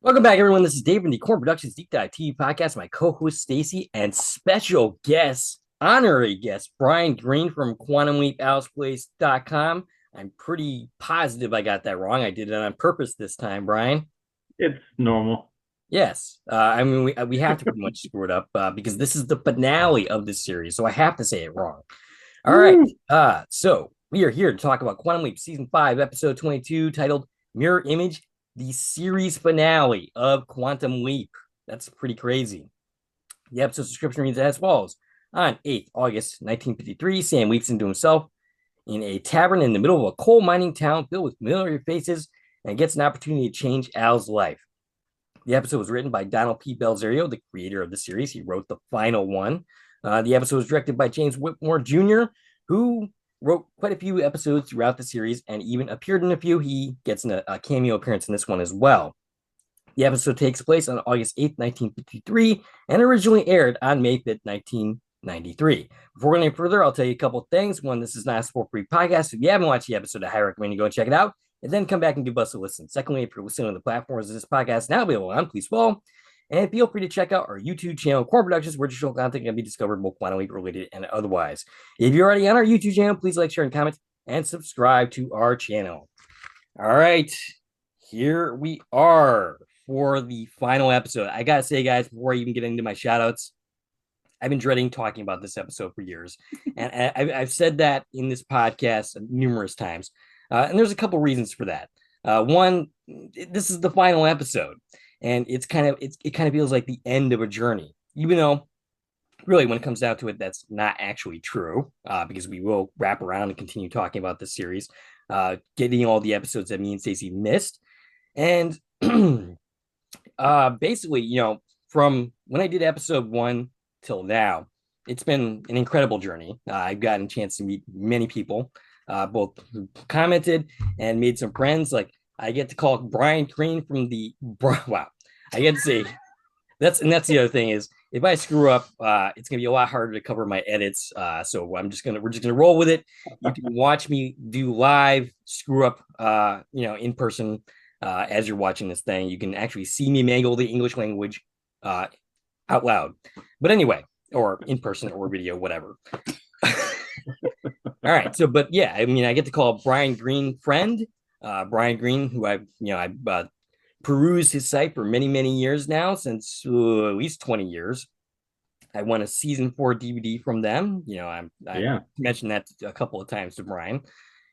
Welcome back, everyone. This is Dave from the Core Productions Deep Dive TV podcast. My co-host Stacie and special guest, honorary guest, Brian Greene from QuantumLeapAlexPlace.com. I'm pretty positive I got that wrong. I did it on purpose this time, Brian. It's normal. Yes, we have to pretty much screw it up because this is the finale of this series, so I have to say it wrong. All right. Woo! So we are here to talk about Quantum Leap Season 5, Episode 22, titled Mirror Image, the series finale of Quantum Leap. That's pretty crazy. The episode description reads as follows. On 8th August 1953, Sam leaps into himself in a tavern in the middle of a coal mining town filled with familiar faces and gets an opportunity to change Al's life. The episode was written by Donald P. Belzerio, the creator of the series. He wrote the final one. The episode was directed by James Whitmore Jr., who wrote quite a few episodes throughout the series and even appeared in a few. He gets a cameo appearance in this one as well. The episode takes place on August 8th, 1953, and originally aired on May 5th, 1993. Before going any further, I'll tell you a couple of things. One, this is not a sport-free podcast. If you haven't watched the episode, I highly recommend you go and check it out, and then come back and give us a listen. Secondly, if you're listening on the platforms of this podcast now available on, please follow. And feel free to check out our YouTube channel, Core Productions, where additional content can be discovered, both Quantum Leap related and otherwise. If you're already on our YouTube channel, please like, share, and comment, and subscribe to our channel. All right, here we are for the final episode. I gotta say, guys, before I even get into my shoutouts, I've been dreading talking about this episode for years, and I've said that in this podcast numerous times, and there's a couple reasons for that. One, this is the final episode, and it kind of feels like the end of a journey, even though really when it comes down to it, that's not actually true, because we will wrap around and continue talking about this series, getting all the episodes that me and Stacie missed, and basically, from when I did episode 1 till now, it's been an incredible journey. I've gotten a chance to meet many people, both who commented and made some friends. Like I get to call Brian Greene from the wow. I get to say that's the other thing is if I screw up, it's gonna be a lot harder to cover my edits. So we're just gonna roll with it. You can watch me do live screw up, in person. As you're watching this thing, you can actually see me mangle the English language out loud. But anyway, or in person or video, whatever. All right. So, but yeah, I mean, I get to call Brian Greene friend. Brian Greene, who I've perused his site for many, many years now, since at least 20 years. I won a season 4 DVD from them. I mentioned that a couple of times to Brian.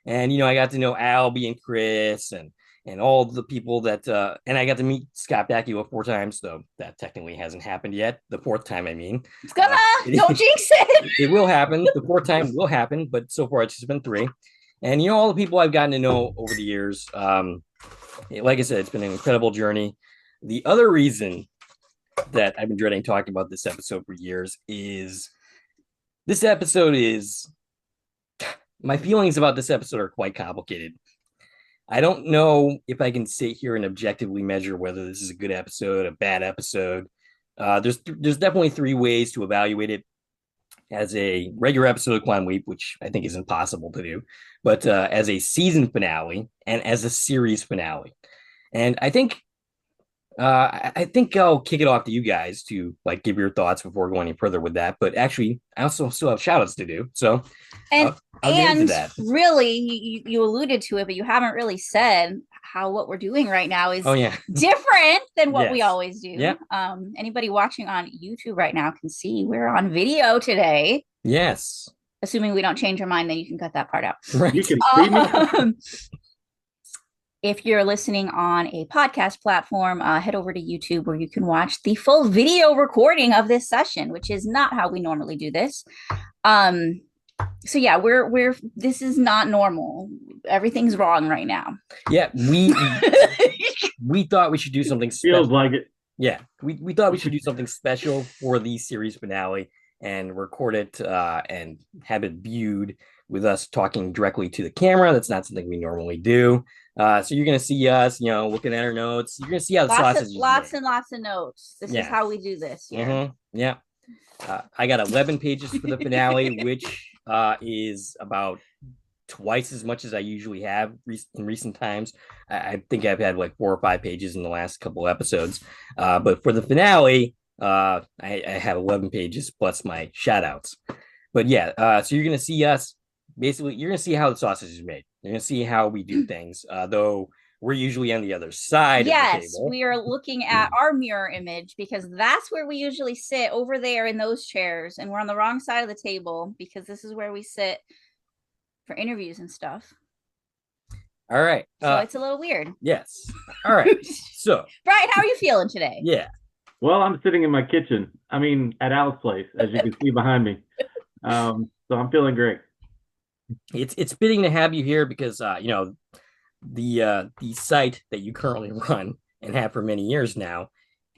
And, I got to know Albie and Chris and all the people that, and I got to meet Scott Bakula 4 times, though that technically hasn't happened yet. The 4th time, I mean. It's gonna, don't jinx it. It will happen. The 4th time will happen, but so far it's just been 3. And, all the people I've gotten to know over the years, like I said, it's been an incredible journey. The other reason that I've been dreading talking about this episode for years is my feelings about this episode are quite complicated. I don't know if I can sit here and objectively measure whether this is a good episode, a bad episode. There's definitely 3 ways to evaluate it: as a regular episode of Quantum Leap, which I think is impossible to do, but as a season finale and as a series finale. And I think I'll kick it off to you guys to give your thoughts before going any further with that. But actually, I also still have shout outs to do. So and I'll get into that. Really, you alluded to it, but you haven't really said how what we're doing right now is different than what we always do. Yeah. Anybody watching on YouTube right now can see we're on video today. Yes. Assuming we don't change our mind, then you can cut that part out. Right. You can see me. If you're listening on a podcast platform, head over to YouTube where you can watch the full video recording of this session, which is not how we normally do this. So yeah, we're this is not normal. Everything's wrong right now. Yeah, we thought we should do something special. Feels like it. Yeah, we thought we should do something special for the series finale and record it and have it viewed with us talking directly to the camera. That's not something we normally do. So you're gonna see us, looking at our notes. You're gonna see how the sausage is lots made. and lots of notes. This is how we do this. Yeah. Yeah. I got 11 pages for the finale, which is about twice as much as I usually have in recent times. I think I've had like 4 or 5 pages in the last couple episodes. But for the finale, I have 11 pages plus my shout outs. But yeah, so you're going to see us basically, you're going to see how the sausage is made. You're going to see how we do things, though we're usually on the other side of the Yes, table. we are looking at our mirror image because that's where we usually sit, over there in those chairs. And we're on the wrong side of the table because this is where we sit for interviews and stuff. All right. So it's a little weird. Yes. All right. So, Brian, how are you feeling today? yeah. Well, I'm sitting in my kitchen. I mean, at Al's place, as you can see behind me. So I'm feeling great. It's fitting to have you here because you know, the site that you currently run and have for many years now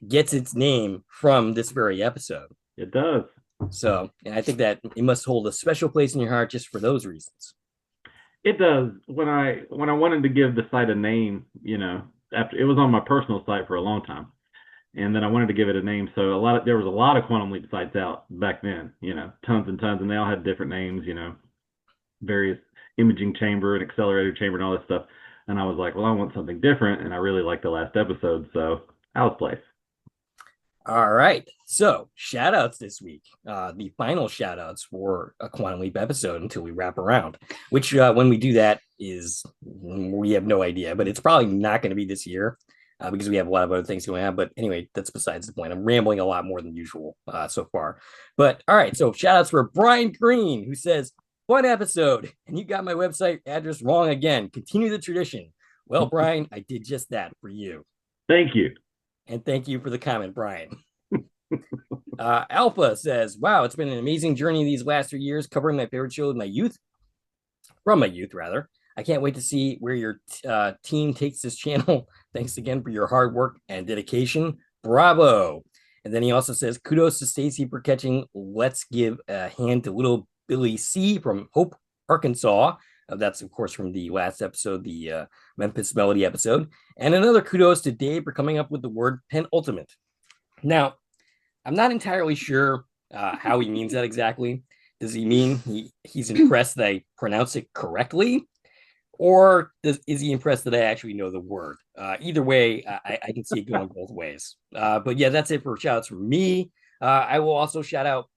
gets its name from this very episode. It does. So, and I think that it must hold a special place in your heart just for those reasons. It does. When I wanted to give the site a name, you know, after it was on my personal site for a long time, and then I wanted to give it a name. So there was a lot of Quantum Leap sites out back then, you know, tons and tons, and they all had different names, you know, various imaging chamber and accelerator chamber and all this stuff. And I was like, well, I want something different, and I really liked the last episode, so Al's place. All right. So, shout outs this week. The final shout outs for a Quantum Leap episode until we wrap around, which when we do that is, we have no idea, but it's probably not going to be this year because we have a lot of other things going on. But anyway, that's besides the point. I'm rambling a lot more than usual so far. But all right. So, shout outs for Brian Greene, who says, "Fun episode, and you got my website address wrong again. Continue the tradition." Well, Brian, I did just that for you. Thank you. And thank you for the comment, Brian. Alpha says, "Wow, it's been an amazing journey these last 3 years, covering my favorite show from my youth, rather. I can't wait to see where your team takes this channel. Thanks again for your hard work and dedication. Bravo." And then he also says, "Kudos to Stacie for catching Let's Give a Hand to Little Billy C from Hope, Arkansas." That's, of course, from the last episode, the Memphis Melody episode. And another kudos to Dave for coming up with the word penultimate. Now, I'm not entirely sure how he means that exactly. Does he mean he's impressed that I pronounce it correctly? Or is he impressed that I actually know the word? Either way, I can see it going both ways. But yeah, that's it for shout outs from me. I will also shout out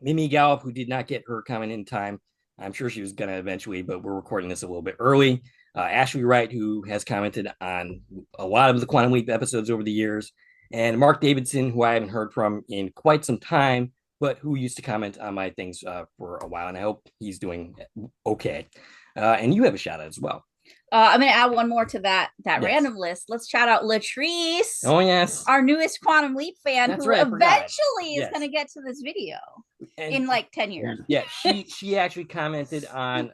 Mimi Gallup, who did not get her comment in time. I'm sure she was going to eventually, but we're recording this a little bit early. Ashley Wright, who has commented on a lot of the Quantum Leap episodes over the years. And Mark Davidson, who I haven't heard from in quite some time, but who used to comment on my things for a while. And I hope he's doing okay. And you have a shout out as well. I'm going to add one more to that Yes. random list. Let's shout out Latrice. Oh, yes. Our newest Quantum Leap fan, That's who right, I forgot. eventually is Yes. going to get to this video And in like 10 years. yeah, she actually commented on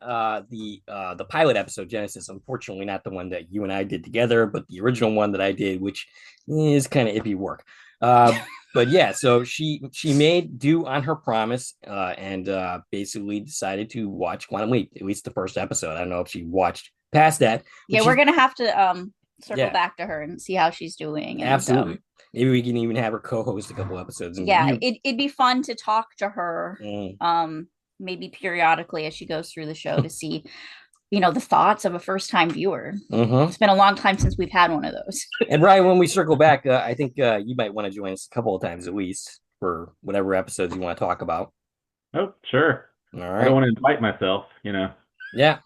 the pilot episode, Genesis. Unfortunately, not the one that you and I did together, but the original one that I did, which is kind of iffy work. But yeah, so she made do on her promise and basically decided to watch Quantum Leap, at least the first episode. I don't know if she watched past that. Yeah, we're going to have to circle Yeah. back to her and see how she's doing. And, Absolutely. Maybe we can even have her co-host a couple episodes. And yeah, it'd be fun to talk to her Mm. maybe periodically as she goes through the show to see, you know, the thoughts of a first-time viewer. Mhm. It's been a long time since we've had one of those. And Brian, when we circle back, I think you might want to join us a couple of times at least for whatever episodes you want to talk about. Oh, sure. All I right. don't want to invite myself, you know. Yeah.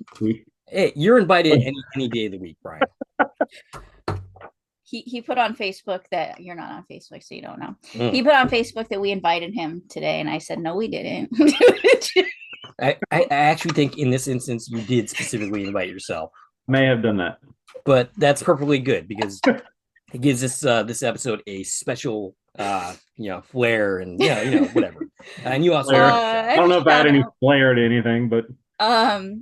Hey, you're invited any day of the week, Brian. He put on Facebook that you're not on Facebook, so you don't know. Mm. He put on Facebook that we invited him today, and I said, no, we didn't. I actually think in this instance you did specifically invite yourself, May have done that. but that's perfectly good because it gives this episode a special flair and whatever. And you also I don't know if I had any flair to anything, but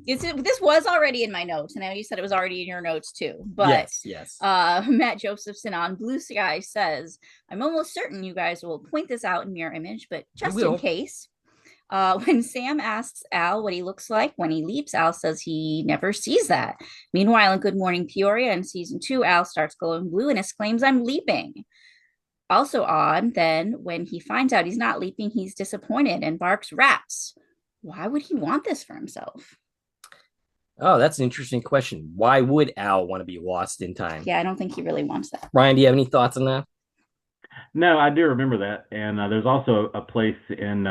this was already in my notes, and I know you said it was already in your notes too. But yes. Matt Josephson on Blue Sky says, "I'm almost certain you guys will point this out in mirror image, but just in case." When Sam asks Al what he looks like when he leaps, Al says he never sees that. Meanwhile, in Good Morning Peoria in season 2, Al starts glowing blue and exclaims, "I'm leaping." Also odd, then, when he finds out he's not leaping, he's disappointed and barks rats. Why would he want this for himself? Oh, that's an interesting question. Why would Al want to be lost in time? Yeah, I don't think he really wants that. Brian, do you have any thoughts on that? No, I do remember that. And there's also a place in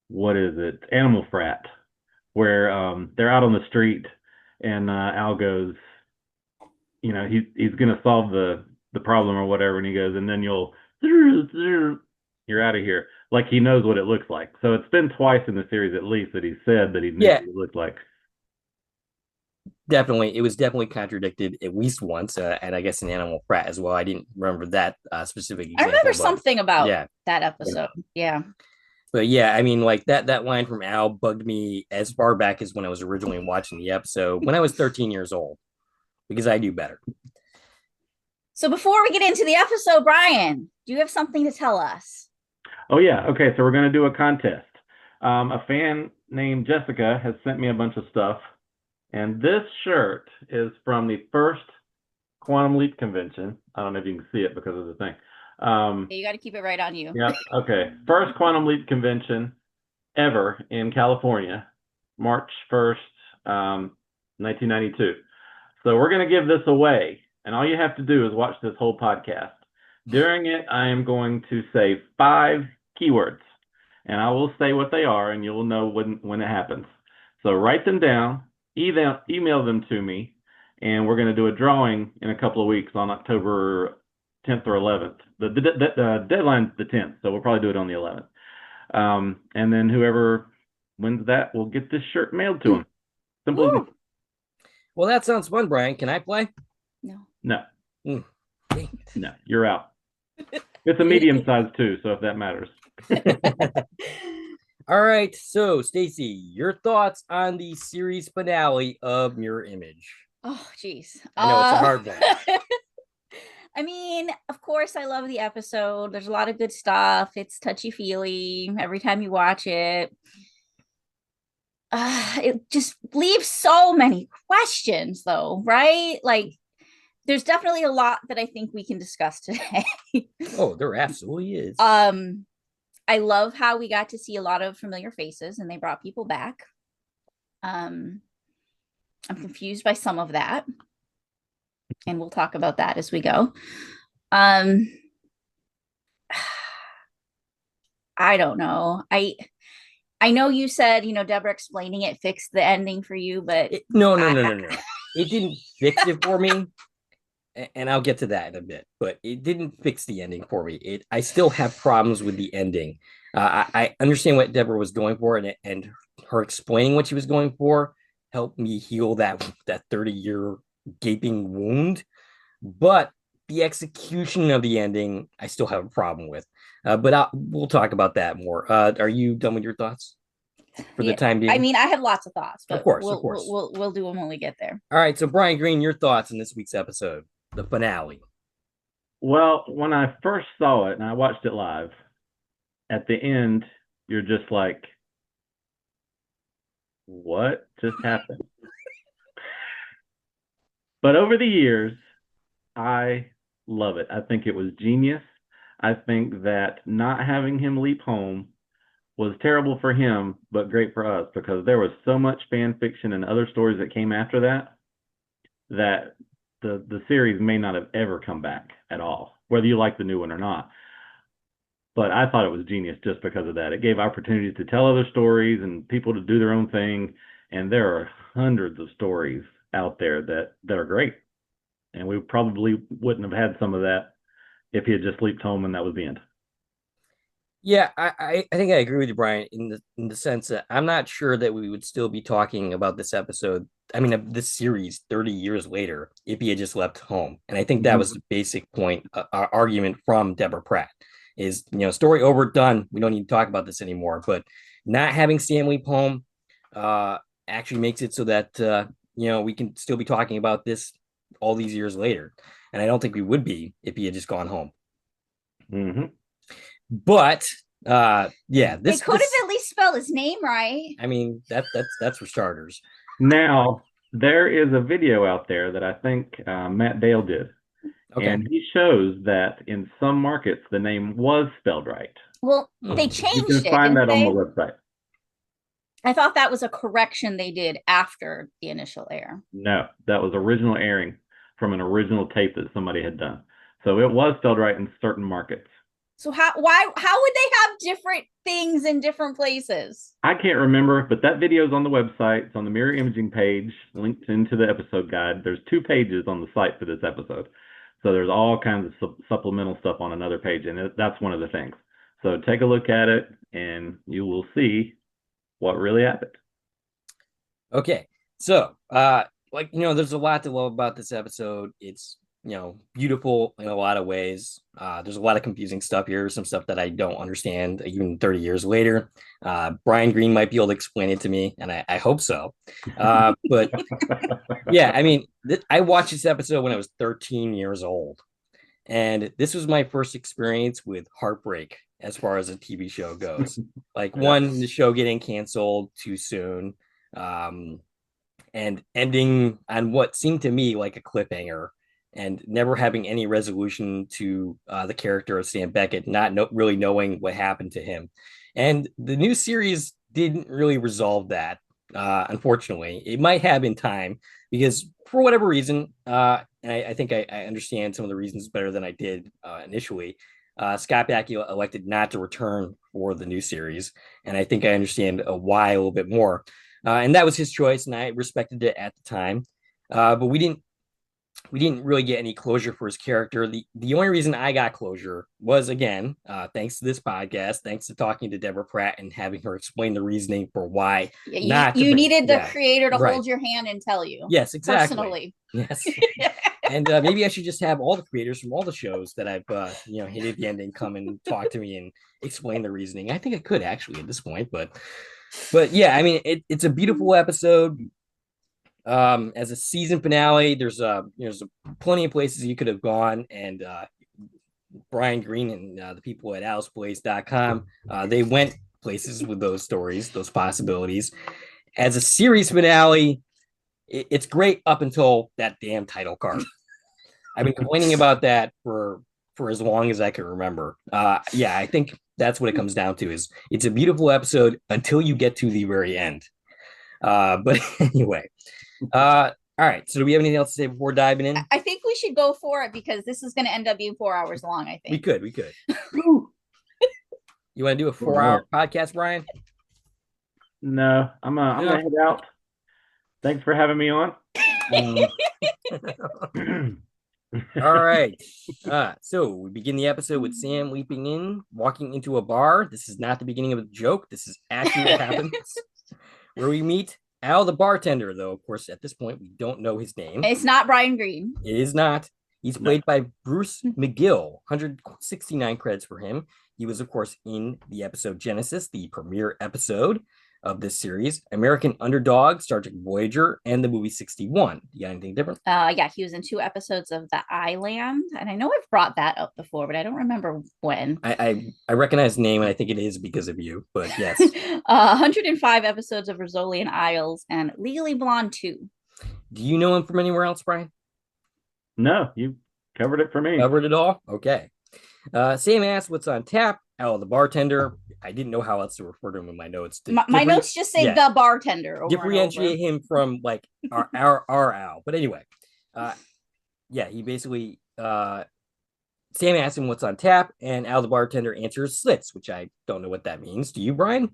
what is it? Animal Frat, where they're out on the street, and Al goes, he's gonna solve the problem or whatever, and he goes, and then you're out of here. Like he knows what it looks like. So it's been twice in the series at least that he said that he knew Yeah, what it looked like. definitely. It was definitely contradicted at least once, and I guess in Animal Frat as well. I didn't remember that specific I example. remember but something about yeah, that episode. Yeah. but yeah, I mean, like that line from Al bugged me as far back as when I was originally watching the episode when I was 13 years old because I do better. So before we get into the episode, Brian, do you have something to tell us? Oh yeah, okay. So we're gonna do a contest. A fan named Jessica has sent me a bunch of stuff, and this shirt is from the first Quantum Leap convention. I don't know if you can see it because of the thing. You got to keep it right on you. Yeah. Okay. First Quantum Leap convention ever in California, March 1st, 1992. So we're going to give this away, and all you have to do is watch this whole podcast. During it, I am going to say 5 keywords, and I will say what they are, and you'll know when it happens. So write them down, email them to me, and we're going to do a drawing in a couple of weeks on October 10th or 11th. The deadline's the 10th, so we'll probably do it on the 11th. And then whoever wins that will get this shirt mailed to them. Simple as Well, that sounds fun, Brian. Can I play? No. no. Mm. No, you're out. It's a medium size too, so if that matters. All right. So, Stacie, your thoughts on the series finale of Mirror Image? Oh, geez. I know it's a hard one. I mean, of course, I love the episode. There's a lot of good stuff. It's touchy-feely every time you watch it. It just leaves so many questions, though, right? Like, there's definitely a lot that I think we can discuss today. Oh, there absolutely is. I love how we got to see a lot of familiar faces and they brought people back. I'm confused by some of that. And we'll talk about that as we go. I don't know. I know you said, Deborah explaining it fixed the ending for you, but no. It didn't fix it for me. And I'll get to that in a bit, but it didn't fix the ending for me. I still have problems with the ending. I understand what Deborah was going for, and her explaining what she was going for helped me heal that 30-year gaping wound. But the execution of the ending, I still have a problem with. But we'll talk about that more. Are you done with your thoughts for the time being? I mean, I have lots of thoughts, but of course. We'll do them when we get there. All right. So, Brian Greene, your thoughts on this week's episode, the finale. Well, when I first saw it and I watched it live, at the end, you're just like, what just happened? But over the years, I love it. I think it was genius. I think that not having him leap home was terrible for him, but great for us because there was so much fan fiction and other stories that came after that the series may not have ever come back at all, whether you like the new one or not. But I thought it was genius just because of that. It gave opportunities to tell other stories and people to do their own thing. And there are hundreds of stories out there that are great. And we probably wouldn't have had some of that if he had just leaped home and that was the end. Yeah, I think I agree with you, Brian, in the sense that I'm not sure that we would still be talking about this episode. I mean, of this series 30 years later, if he had just left home. And I think that was the basic point, argument from Deborah Pratt is, story over, done. We don't need to talk about this anymore. But not having Sam leap home actually makes it so that, we can still be talking about this all these years later. And I don't think we would be if he had just gone home. Mm-hmm. But yeah, they could have at least spelled his name right. I mean, that's for starters. Now there is a video out there that I think Matt Dale did, and he shows that in some markets the name was spelled right. Well, they changed it. You can find that on the website. I thought that was a correction they did after the initial air. No, that was original airing from an original tape that somebody had done. So it was spelled right in certain markets. So how would they have different things in different places? I can't remember, but that video is on the website. It's on the Mirror Imaging page, linked into the episode guide. There's 2 pages on the site for this episode. So there's all kinds of supplemental stuff on another page, and that's one of the things. So take a look at it, and you will see what really happened. Okay, so there's a lot to love about this episode. It's beautiful in a lot of ways. There's a lot of confusing stuff here, some stuff that I don't understand even 30 years later. Brian Greene might be able to explain it to me, and I hope so. But yeah, I mean, I watched this episode when I was 13 years old, and this was my first experience with heartbreak as far as a TV show goes. Like, one, the show getting canceled too soon, and ending on what seemed to me like a cliffhanger, and never having any resolution to the character of Sam Beckett, not really knowing what happened to him. And the new series didn't really resolve that, unfortunately. It might have in time, because for whatever reason, and I think I understand some of the reasons better than I did initially, Scott Bakula elected not to return for the new series. And I think I understand why a little bit more. And that was his choice, and I respected it at the time. But we didn't really get any closure for his character. The only reason I got closure was, again, thanks to this podcast, thanks to talking to Deborah Pratt and having her explain the reasoning for why you needed the creator to hold your hand and tell you. Yes, exactly. Personally. Yes. And maybe I should just have all the creators from all the shows that I've hated the ending come and talk to me and explain the reasoning. I think I could actually at this point, but yeah, I mean, it's a beautiful episode. As a season finale, there's plenty of places you could have gone, and Brian Greene and the people at AliceBlaze.com, they went places with those stories, those possibilities. As a series finale, it's great up until that damn title card. I've been complaining about that for as long as I can remember. Yeah, I think that's what it comes down to. Is it's a beautiful episode until you get to the very end. But anyway. All right. So do we have anything else to say before diving in? I think we should go for it, because this is going to end up being 4 hours long, I think. We could. You want to do a 4-hour podcast, Brian? No, I'm gonna head out. Thanks for having me on. All right. So we begin the episode with Sam walking into a bar. This is not the beginning of a joke. This is actually what happens. Where we meet Al, the bartender, though, of course, at this point, we don't know his name. It's not Brian Greene. It is not. He's played by Bruce McGill, 169 credits for him. He was, of course, in the episode Genesis, the premiere episode of this series, American Underdog, Star Trek Voyager, and the movie 61. You got anything different? Yeah, he was in 2 episodes of The Island, and I know I've brought that up before, but I don't remember when. I recognize the name, and I think it is because of you, but yes. 105 episodes of Rizzoli and Isles, and Legally Blonde 2. Do you know him from anywhere else, Brian? No, you covered it for me. Covered it all? Okay. Sam asked what's on tap. Al, the bartender. I didn't know how else to refer to him in my notes. My notes just say the bartender. Differentiate him from like our Al. But anyway, yeah, he basically Sam asked him what's on tap, and Al, the bartender, answers Slits, which I don't know what that means. Do you, Brian?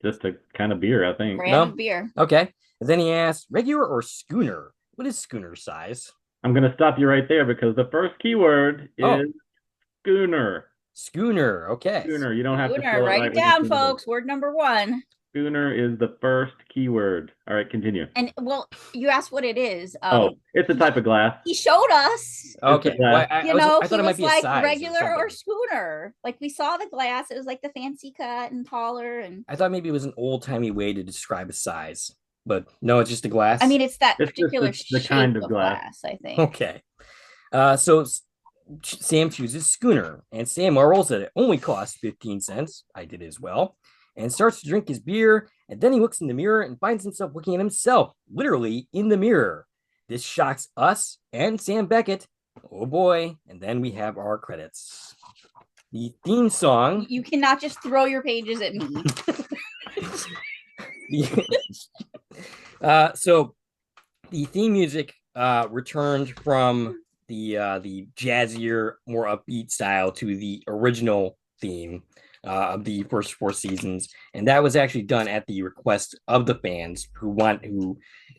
Just a kind of beer, I think. Brand of beer. Okay. And then he asked, regular or schooner? What is schooner size? I'm going to stop you right there, because the first keyword is schooner. Schooner. Okay. Schooner. You don't have to write it down, folks. Word number 1. Schooner is the first keyword. All right, continue. And well, you asked what it is. It's a type of glass. He showed us. Okay. Well, I thought it might be like a size regular or schooner. Like, we saw the glass. It was like the fancy cut and taller. And I thought maybe it was an old-timey way to describe a size. But no, it's just a glass. I mean, it's that particular the kind of glass, I think. Okay. So Sam chooses schooner, and Sam marvels that it only costs 15 cents. I did as well. And starts to drink his beer, and then he looks in the mirror and finds himself looking at himself, literally in the mirror. This shocks us and Sam Beckett. Oh boy. And then we have our credits. The theme song. You cannot just throw your pages at me. So the theme music returned from the jazzier, more upbeat style to the original theme of the first 4 seasons, and that was actually done at the request of the fans who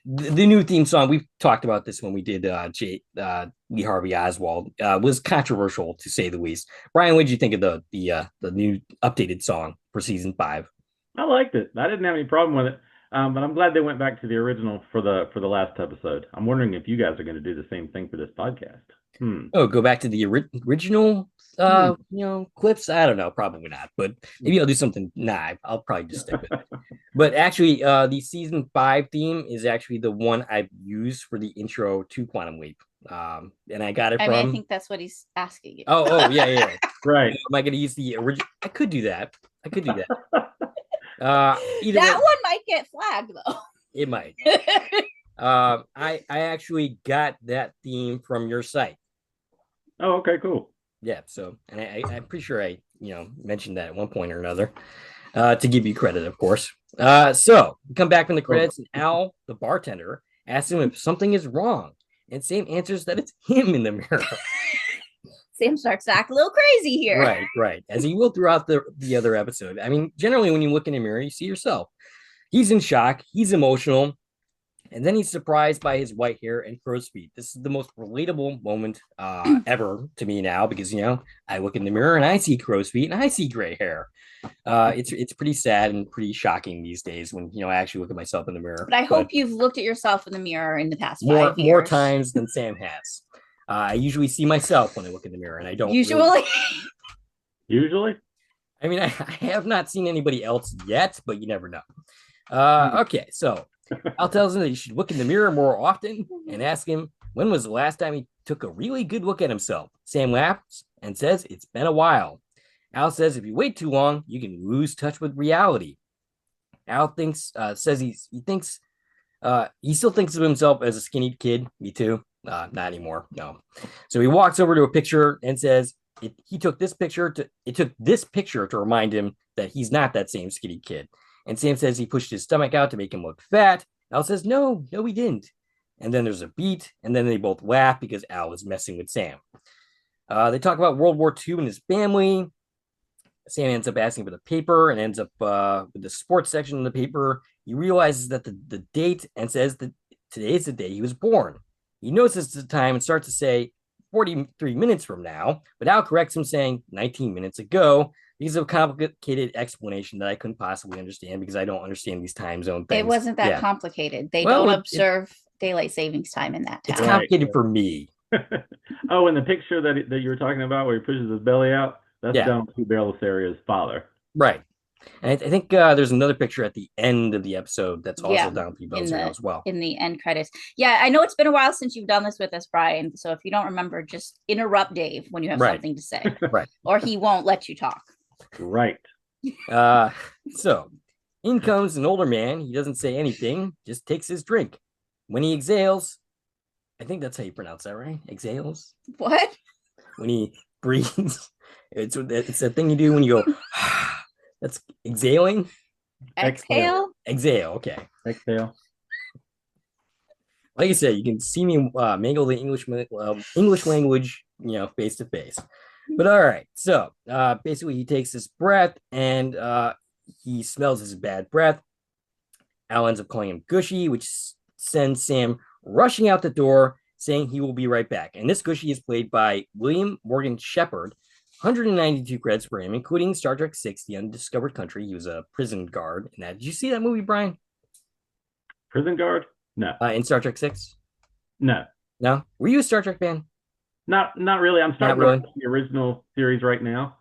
the new theme song. We've talked about this when we did Lee Harvey Oswald. Was controversial to say the least. Brian, what did you think of the new updated song for season 5? I liked it. I didn't have any problem with it. But I'm glad they went back to the original for the last episode. I'm wondering if you guys are going to do the same thing for this podcast. Oh, go back to the original clips. I don't know, probably not, but maybe I'll do something. Nah, I'll probably just stick with it. But actually, the season 5 theme is actually the one I've used for the intro to Quantum Leap. And I got it from. I think that's what he's asking you. Oh, yeah. Right. Am I going to use the original? I could do that. That one might get flagged though. It might. I actually got that theme from your site. Oh, okay, cool. Yeah, so and I'm pretty sure I mentioned that at one point or another, to give you credit, of course. So we come back from the credits, and Al, the bartender, asks him if something is wrong, and Sam answers that it's him in the mirror. Sam starts to act a little crazy here. Right. As he will throughout the other episode. I mean, generally, when you look in the mirror, you see yourself. He's in shock. He's emotional. And then he's surprised by his white hair and crow's feet. This is the most relatable moment ever to me now because, I look in the mirror and I see crow's feet and I see gray hair. It's pretty sad and pretty shocking these days when, I actually look at myself in the mirror. But I hope you've looked at yourself in the mirror in the past 5 years. More times than Sam has. I usually see myself when I look in the mirror and I don't. Usually? Usually? I mean, I have not seen anybody else yet, but you never know. Okay, so Al tells him that he should look in the mirror more often and ask him when was the last time he took a really good look at himself. Sam laughs and says it's been a while. Al says if you wait too long, you can lose touch with reality. Al says he still thinks of himself as a skinny kid. Me too. Not anymore. No. So he walks over to a picture and says it took this picture to remind him that he's not that same skinny kid. And Sam says he pushed his stomach out to make him look fat. Al says, no, he didn't. And then there's a beat, and then they both laugh because Al was messing with Sam. They talk about World War II and his family. Sam ends up asking for the paper and ends up with the sports section of the paper. He realizes that the date and says that today is the day he was born. He notices the time and starts to say 43 minutes from now, but Al corrects him saying 19 minutes ago. These are a complicated explanation that I couldn't possibly understand because I don't understand these time zone things. It wasn't that complicated. They don't observe daylight savings time in that time. It's complicated for me. Oh, and the picture that you were talking about where he pushes his belly out, that's Don P. Bellisaria's father. Right. And I think there's another picture at the end of the episode that's also Don P. Bellisario as well. In the end credits. Yeah, I know it's been a while since you've done this with us, Brian. So if you don't remember, just interrupt Dave when you have something to say. Right. Or he won't let you talk. Right. So in comes an older man. He doesn't say anything, just takes his drink. When he exhales, I think that's how you pronounce that, right? Exhales? What? When he breathes. It's that thing you do when you go, that's exhaling. Exhale? Exhale, okay. Exhale. Like I said, you can see me mangle the English language, face to face. But all right, so basically he takes his breath and he smells his bad breath. Al ends up calling him Gushy, which sends Sam rushing out the door, saying he will be right back. And this Gushy is played by William Morgan Shepherd. 192 credits for him, including Star Trek VI, The Undiscovered Country. He was a prison guard in that. Did you see that movie, Brian? Prison guard? No. In Star Trek VI? No. No? Were you a Star Trek fan? Not really. I'm starting with the original series right now.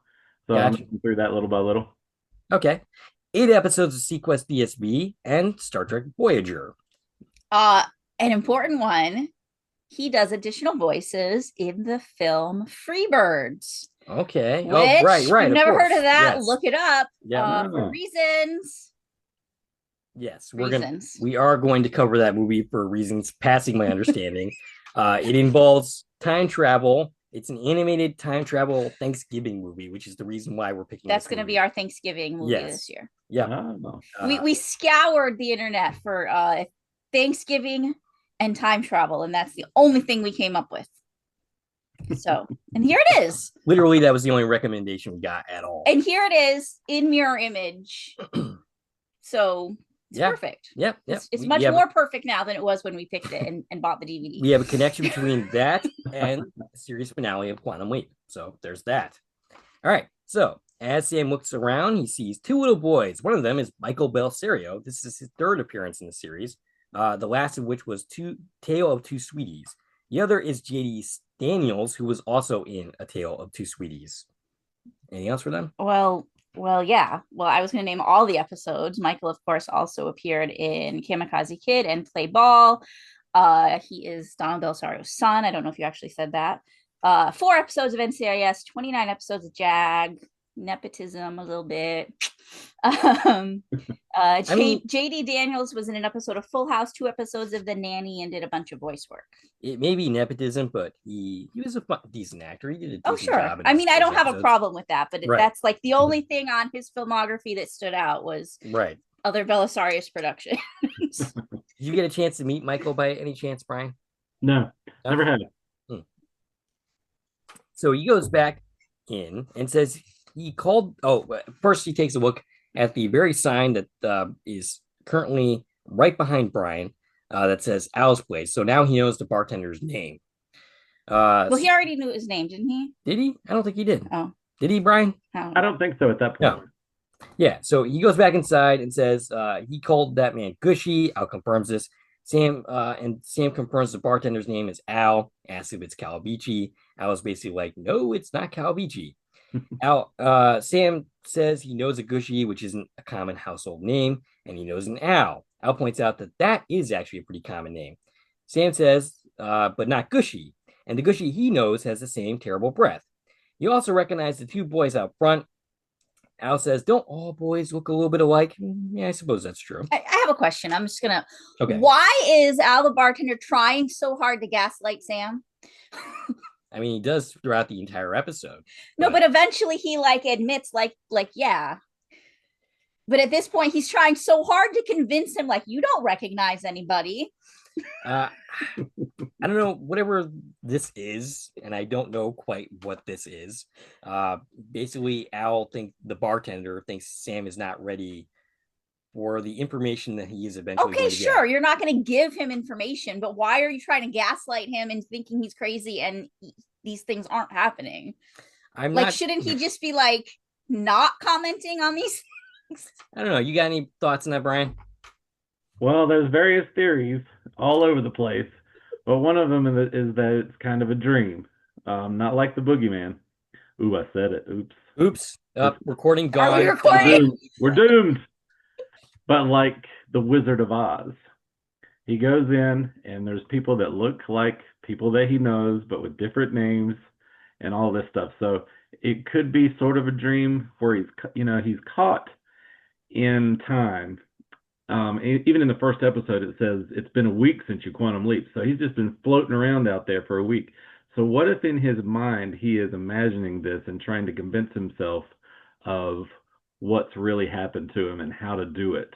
So I'm looking through that little by little. Okay. 8 episodes of Sequest DSB and Star Trek Voyager. An important one. He does additional voices in the film Freebirds. Okay. Which, right. You've never heard of that? Yes. Look it up. Yeah. For reasons. Yes, we are going to cover that movie for reasons passing my understanding. It involves time travel. It's an animated time travel Thanksgiving movie, which is the reason why we're picking. That's going to be our Thanksgiving movie this year. Yeah. Oh. We scoured the internet for Thanksgiving and time travel, and that's the only thing we came up with. So, and here it is. Literally, that was the only recommendation we got at all. And here it is in mirror image. So it's perfect. Yep. It's much more perfect now than it was when we picked it and bought the DVD. We have a connection between that and the series finale of Quantum Leap. So there's that. All right. So as Sam looks around, he sees two little boys. One of them is Michael Belserio. This is his third appearance in the series. The last of which was Tale of Two Sweeties. The other is JD Daniels, who was also in A Tale of Two Sweeties. Anything else for them? Well, yeah. Well, I was going to name all the episodes. Michael, of course, also appeared in Kamikaze Kid and Play Ball. He is Donald Belsario's son. I don't know if you actually said that. 4 episodes of NCIS, 29 episodes of JAG, nepotism a little bit. JD Daniels was in an episode of Full House, 2 episodes of The Nanny, and did a bunch of voice work. It may be nepotism, but he was a decent actor. He did a decent job. I mean, I don't have a problem with that, but that's like the only thing on his filmography that stood out was other Belisarius productions. Did you get a chance to meet Michael by any chance, Brian? No, never had it. So he goes back in and says he called. First he takes a look at the very sign that is currently right behind Brian that says Al's Place. So now he knows the bartender's name. Well, he already knew his name, didn't he? Did he? I don't think he did. Oh. Did he, Brian? I don't think so at that point. No. Yeah, so he goes back inside and says he called that man Gushy. Al confirms this. Sam confirms the bartender's name is Al, asks if it's Calabici. Al is basically like, no, it's not Calabici. Sam says he knows a Gushy, which isn't a common household name, and he knows an Al. Al points out that is actually a pretty common name. Sam says, but not Gushy, and the Gushy he knows has the same terrible breath. You also recognize the 2 boys out front. Al says, don't all boys look a little bit alike? Yeah, I suppose that's true. I have a question. I'm just going to... Okay. Why is Al the bartender trying so hard to gaslight Sam? I mean, he does throughout the entire episode. No, but eventually he admits yeah. But at this point, he's trying so hard to convince him, you don't recognize anybody. I don't know, whatever this is, and I don't know quite what this is. Basically, the bartender thinks Sam is not ready for the information that he is eventually going to get. Sure, you're not going to give him information, but why are you trying to gaslight him and thinking he's crazy and these things aren't happening? Shouldn't he just be not commenting on these things? I don't know. You got any thoughts on that, Brian? Well, there's various theories all over the place, but one of them is that it's kind of a dream, not like the boogeyman. Ooh, I said it. Oops. Recording gone. Are we recording? We're doomed. But like the Wizard of Oz, he goes in and there's people that look like people that he knows, but with different names and all this stuff. So it could be sort of a dream where he's caught in time. Even in the first episode, it says it's been a week since you quantum leap. So he's just been floating around out there for a week. So what if in his mind he is imagining this and trying to convince himself of what's really happened to him and how to do it?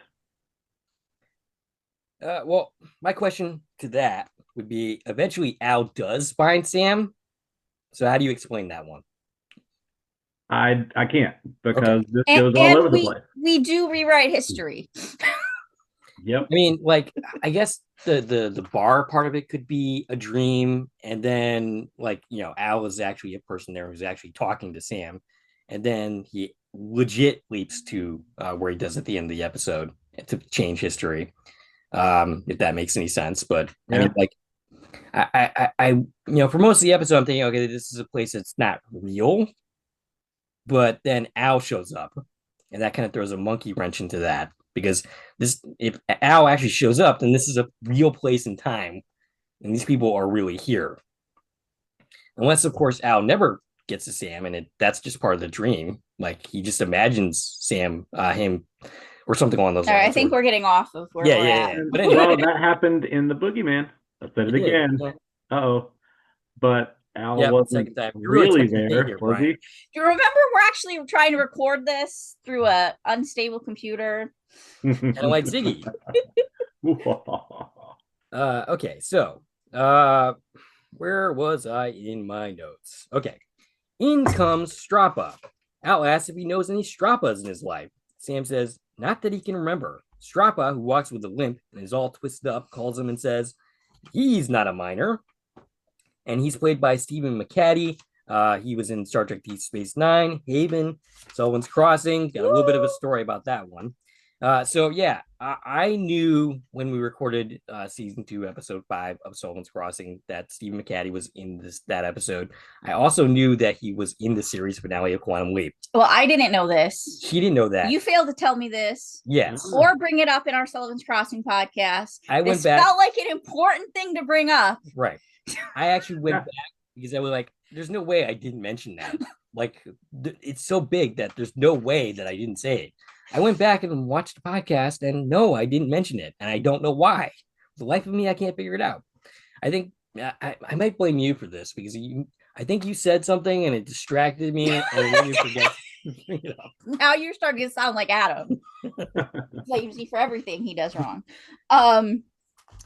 Well, my question to that would be, eventually Al does find Sam. So how do you explain that one? I can't, because this goes all over the place. We do rewrite history. Yep. I mean, I guess the bar part of it could be a dream, and then Al is actually a person there who's actually talking to Sam, and then he legit leaps to where he does at the end of the episode to change history, if that makes any sense. But yeah. I mean, for most of the episode, I'm thinking, okay, this is a place that's not real, but then Al shows up, and that kind of throws a monkey wrench into that. Because if Al actually shows up, then this is a real place and time, and these people are really here. Unless, of course, Al never gets to Sam, and that's just part of the dream. He just imagines him, or something along those lines. I think we're getting off of where we're at. But anyway, that happened in the Boogeyman. I said it again. Uh-oh. But Al Yeah, wasn't second time. You're really really touching me there, here, was Brian. he? Do you remember we're actually trying to record this through a unstable computer? Kind of like Ziggy. Okay, so where was I in my notes? Okay. In comes Strappa. Al asks if he knows any Strappas in his life. Sam says, not that he can remember. Strappa, who walks with a limp and is all twisted up, calls him and says, he's not a miner. And he's played by Stephen McCaddy. He was in Star Trek Deep Space Nine, Haven, Sullivan's Crossing. Got a little bit of a story about that one. So yeah, I knew when we recorded season 2, episode 5 of Sullivan's Crossing that Stephen McCaddy was in that episode. I also knew that he was in the series finale of Quantum Leap. Well, I didn't know this. She didn't know that. You failed to tell me this. Yes. Or bring it up in our Sullivan's Crossing podcast. I went this back. Felt like an important thing to bring up. Right. I actually went back because I was like, there's no way I didn't mention that. Like, it's so big that there's no way that I didn't say it. I went back and watched the podcast, and no, I didn't mention it, and I don't know why. The life of me, I can't figure it out. I think I might blame you for this because I think you said something and it distracted me, and then you forget to bring it up. Now you're starting to sound like Adam. Blames me for everything he does wrong.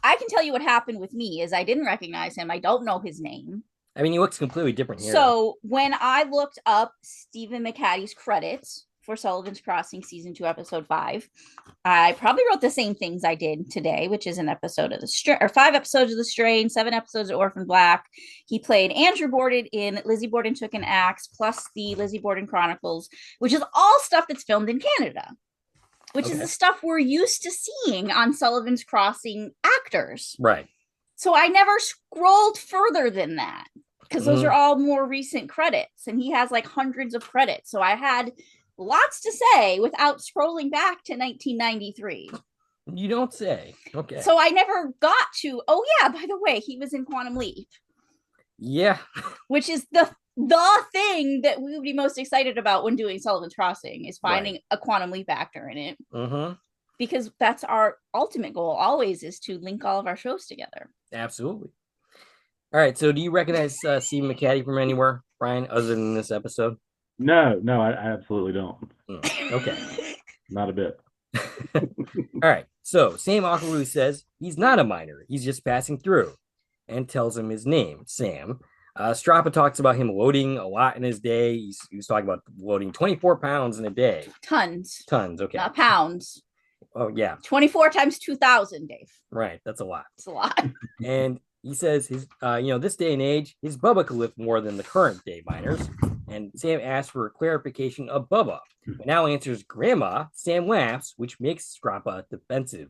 I can tell you what happened with me is I didn't recognize him. I don't know his name. I mean, he looks completely different here. So when I looked up Stephen McCaddy's credits for Sullivan's Crossing season 2, episode 5, I probably wrote the same things I did today, which is an episode of the Strain, or 5 episodes of The Strain, 7 episodes of Orphan Black. He played Andrew Borden in Lizzie Borden Took an Axe, plus the Lizzie Borden Chronicles, which is all stuff that's filmed in Canada, which is the stuff we're used to seeing on Sullivan's Crossing actors. Right. So I never scrolled further than that because those are all more recent credits, and he has like hundreds of credits. So I had lots to say without scrolling back to 1993. You don't say. Okay. So I never got to, oh yeah, by the way, he was in Quantum Leap. Yeah. Which is the thing that we would be most excited about when doing Sullivan's Crossing is finding a Quantum Leap actor in it. Mm-hmm. Because that's our ultimate goal always, is to link all of our shows together. Absolutely. All right. So do you recognize Stephen McCaddy from anywhere, Brian, other than this episode? No, I absolutely don't. Okay. Not a bit. All right. So Sam awkwardly says he's not a miner. He's just passing through, and tells him his name, Sam. Strappa talks about him loading a lot in his day. He was talking about loading 24 pounds in a day. Tons. Okay. Not pounds. Oh, yeah. 24 times 2,000, Dave. Right. That's a lot. It's a lot. And he says his, this day and age, his Bubba could lift more than the current day miners. And Sam asks for a clarification of Bubba. When Al answers Grandma, Sam laughs, which makes Strappa defensive.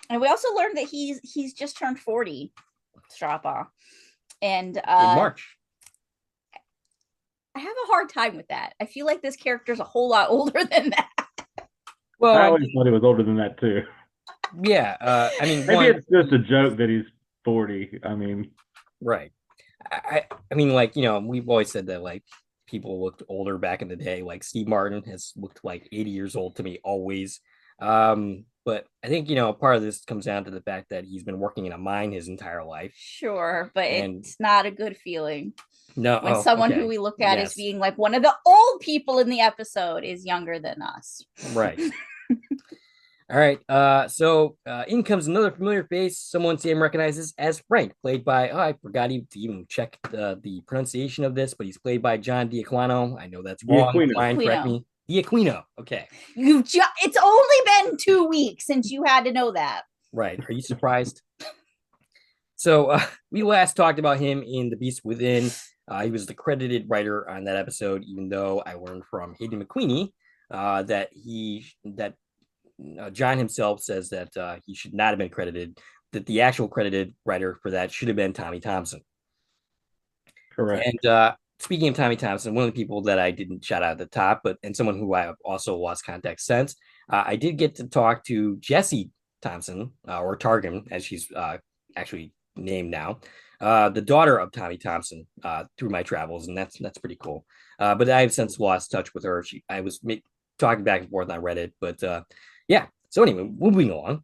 And we also learned that he's just turned 40, Strappa. And in March. I have a hard time with that. I feel like this character's a whole lot older than that. Well, I always thought he was older than that too. Yeah, I mean, maybe it's just a joke that he's 40. I mean, right. I mean, like, we've always said that like people looked older back in the day. Like Steve Martin has looked like 80 years old to me always. But I think, part of this comes down to the fact that he's been working in a mine his entire life. Sure, but it's not a good feeling. No, when someone who we look at as being like one of the old people in the episode is younger than us. Right. All right. So in comes another familiar face, someone Sam recognizes as Frank, played by, I forgot to even check the pronunciation of this, but he's played by John D'Aquino. I know that's wrong. Brian, correct me. D'Aquino. Okay. It's only been 2 weeks since you had to know that. Right. Are you surprised? So we last talked about him in The Beast Within. He was the credited writer on that episode, even though I learned from Hayden McQueenie that John himself says that he should not have been credited, that the actual credited writer for that should have been Tommy Thompson. Correct. And speaking of Tommy Thompson, one of the people that I didn't shout out at the top, and someone who I have also lost contact since, I did get to talk to Jessie Thompson, or Targum, as she's actually named now, the daughter of Tommy Thompson, through my travels, and that's pretty cool. But I've since lost touch with her. I was talking back and forth on Reddit, but yeah. So anyway, moving along.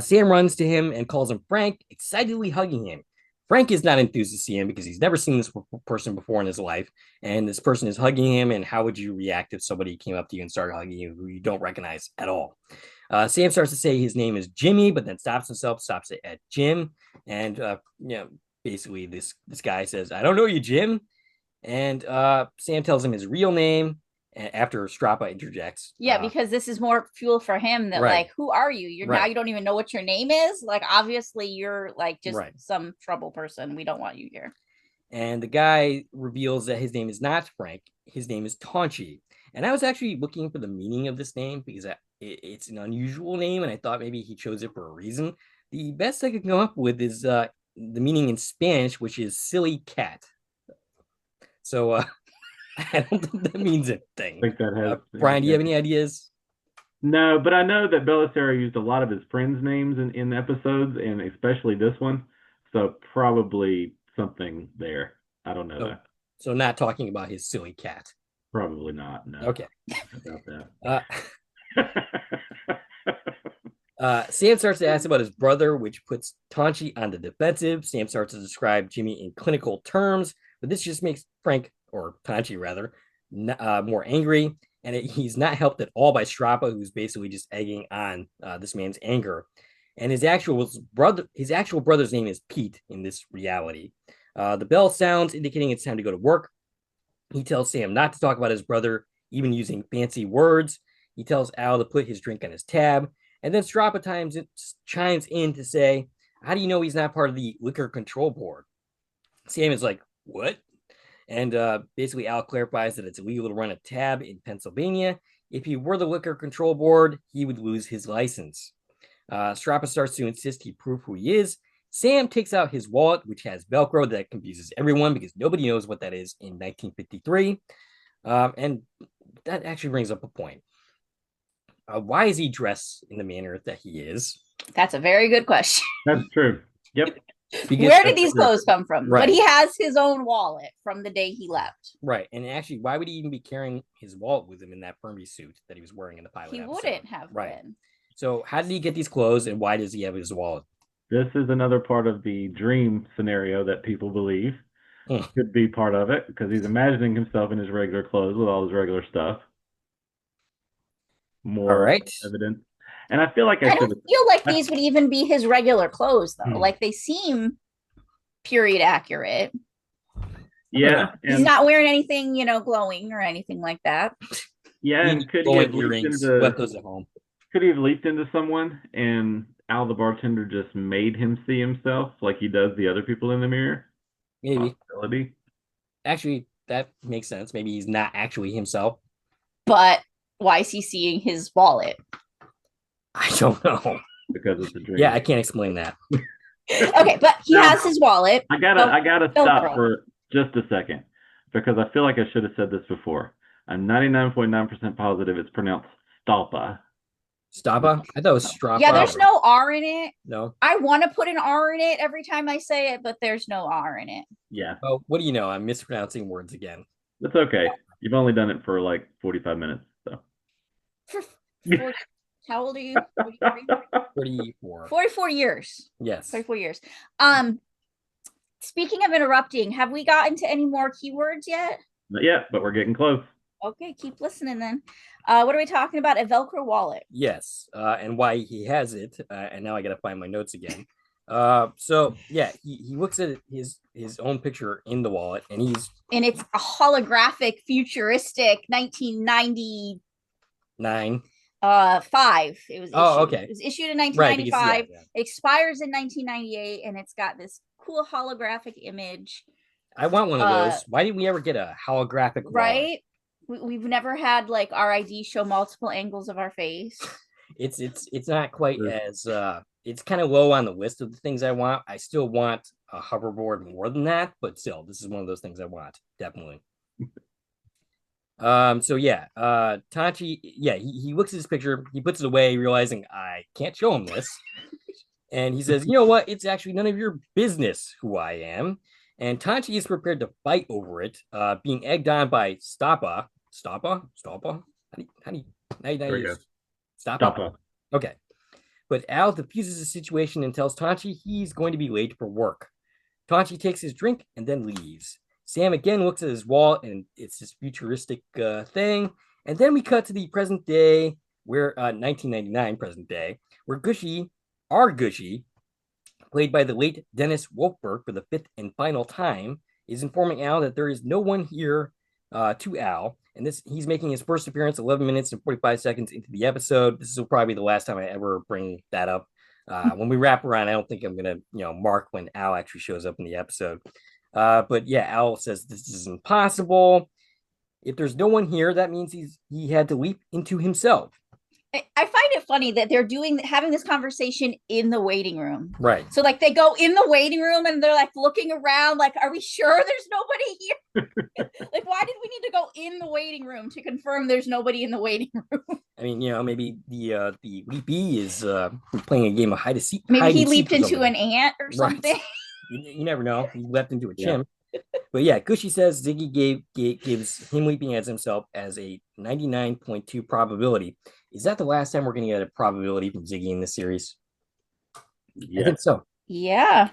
Sam runs to him and calls him Frank, excitedly hugging him. Frank is not enthused to see him because he's never seen this person before in his life. And this person is hugging him. And how would you react if somebody came up to you and started hugging you who you don't recognize at all? Sam starts to say his name is Jimmy, but then stops himself, stops it at Jim. And, basically this guy says, I don't know you, Jim. And Sam tells him his real name after Strappa interjects. Yeah, because this is more fuel for him that like, who are you? You're now you don't even know what your name is. Like, obviously you're like just some trouble person. We don't want you here. And the guy reveals that his name is not Frank. His name is Taunchi. And I was actually looking for the meaning of this name because it's an unusual name, and I thought maybe he chose it for a reason. The best I could come up with is the meaning in Spanish, which is silly cat. So I don't think that means anything. I think that has. Brian, do you have any ideas? No, but I know that Belisari used a lot of his friends' names in episodes, and especially this one. So probably something there. I don't know that. So not talking about his silly cat. Probably not. No. Okay. About that. Sam starts to ask about his brother, which puts Taunchi on the defensive. Sam starts to describe Jimmy in clinical terms, but this just makes Frank, or Taunchi rather, more angry. And he's not helped at all by Strappa, who's basically just egging on this man's anger. And his actual brother's name is Pete in this reality. The bell sounds, indicating it's time to go to work. He tells Sam not to talk about his brother, even using fancy words. He tells Al to put his drink on his tab. And then Strappa chimes in to say, how do you know he's not part of the liquor control board? Sam is like, what? And basically Al clarifies that it's illegal to run a tab in Pennsylvania. If he were the liquor control board, he would lose his license. Strappa starts to insist he prove who he is. Sam takes out his wallet, which has Velcro that confuses everyone because nobody knows what that is in 1953. And that actually brings up a point. Why is he dressed in the manner that he is? That's a very good question. That's true. Yep. Where did these clothes come from? Right. But he has his own wallet from the day he left. Right. And actually, why would he even be carrying his wallet with him in that Fermi suit that he was wearing in the pilot episode? Wouldn't have been. So how did he get these clothes, and why does he have his wallet? This is another part of the dream scenario that people believe could be part of it, because he's imagining himself in his regular clothes with all his regular stuff. More evidence. And I feel like I don't feel like these would even be his regular clothes, though. Like, they seem period accurate. Yeah. He's not wearing anything, glowing or anything like that. Yeah, and could he have earrings, left those at home. Could he have leaped into someone and Al the bartender just made him see himself like he does the other people in the mirror? Maybe. Actually, that makes sense. Maybe he's not actually himself. But why is he seeing his wallet? I don't know. Because it's a dream. Yeah, I can't explain that. Okay, but he has his wallet. I gotta stop for just a second, because I feel like I should have said this before. I'm 99.9% positive it's pronounced Stalpa. Stapa? I thought it was Strappa. Yeah, there's no R in it. No. I want to put an R in it every time I say it, but there's no R in it. Yeah. Oh, what do you know? I'm mispronouncing words again. That's okay. You've only done it for like 45 minutes, so. How old are you? 44. 44 years. Yes. 44 years. Speaking of interrupting, have we gotten to any more keywords yet? Not yet, but we're getting close. Okay, keep listening then. What are we talking about? A Velcro wallet. Yes, and why he has it. And now I got to find my notes again. So yeah, he looks at his own picture in the wallet, and it's a holographic, futuristic 1999. 5. It was issued. Oh, okay. It was issued in 1995. Right, because, It expires in 1998, and it's got this cool holographic image. I want one of those. Why didn't we ever get a holographic wallet? Right? We've never had like our ID show multiple angles of our face. It's not quite as it's kind of low on the list of the things I want. I still want a hoverboard more than that, but still, this is one of those things I want, definitely. So yeah, Taunchi, yeah, he looks at his picture, he puts it away, realizing I can't show him this. And he says, you know what? It's actually none of your business who I am. And Taunchi is prepared to fight over it, being egged on by Stapa. Stapa? How do you Stapa? Okay. But Al diffuses the situation and tells Taunchi he's going to be late for work. Tanchi takes his drink and then leaves. Sam again looks at his wall, and it's this futuristic thing. And then we cut to the present day, where 1999 present day, where Gushy, played by the late Dennis Wolfberg for the fifth and final time, is informing Al that there is no one here to Al. And he's making his first appearance 11 minutes and 45 seconds into the episode. This will probably be the last time I ever bring that up. When we wrap around, I don't think I'm going to, mark when Al actually shows up in the episode. But yeah, Al says this is impossible. If there's no one here, that means he had to leap into himself. I find it funny that they're having this conversation in the waiting room. Right. So like they go in the waiting room and they're like looking around, like, are we sure there's nobody here? Like, why did we need to go in the waiting room to confirm there's nobody in the waiting room? I mean, maybe the leapee is playing a game of hide and seek. Maybe he leaped into an ant or something. Right. You never know. He leapt into a chimp. But yeah, Gushy says Ziggy gives him leaping as himself as a 99.2 probability. Is that the last time we're going to get a probability from Ziggy in this series? Yeah. I think so. Yeah.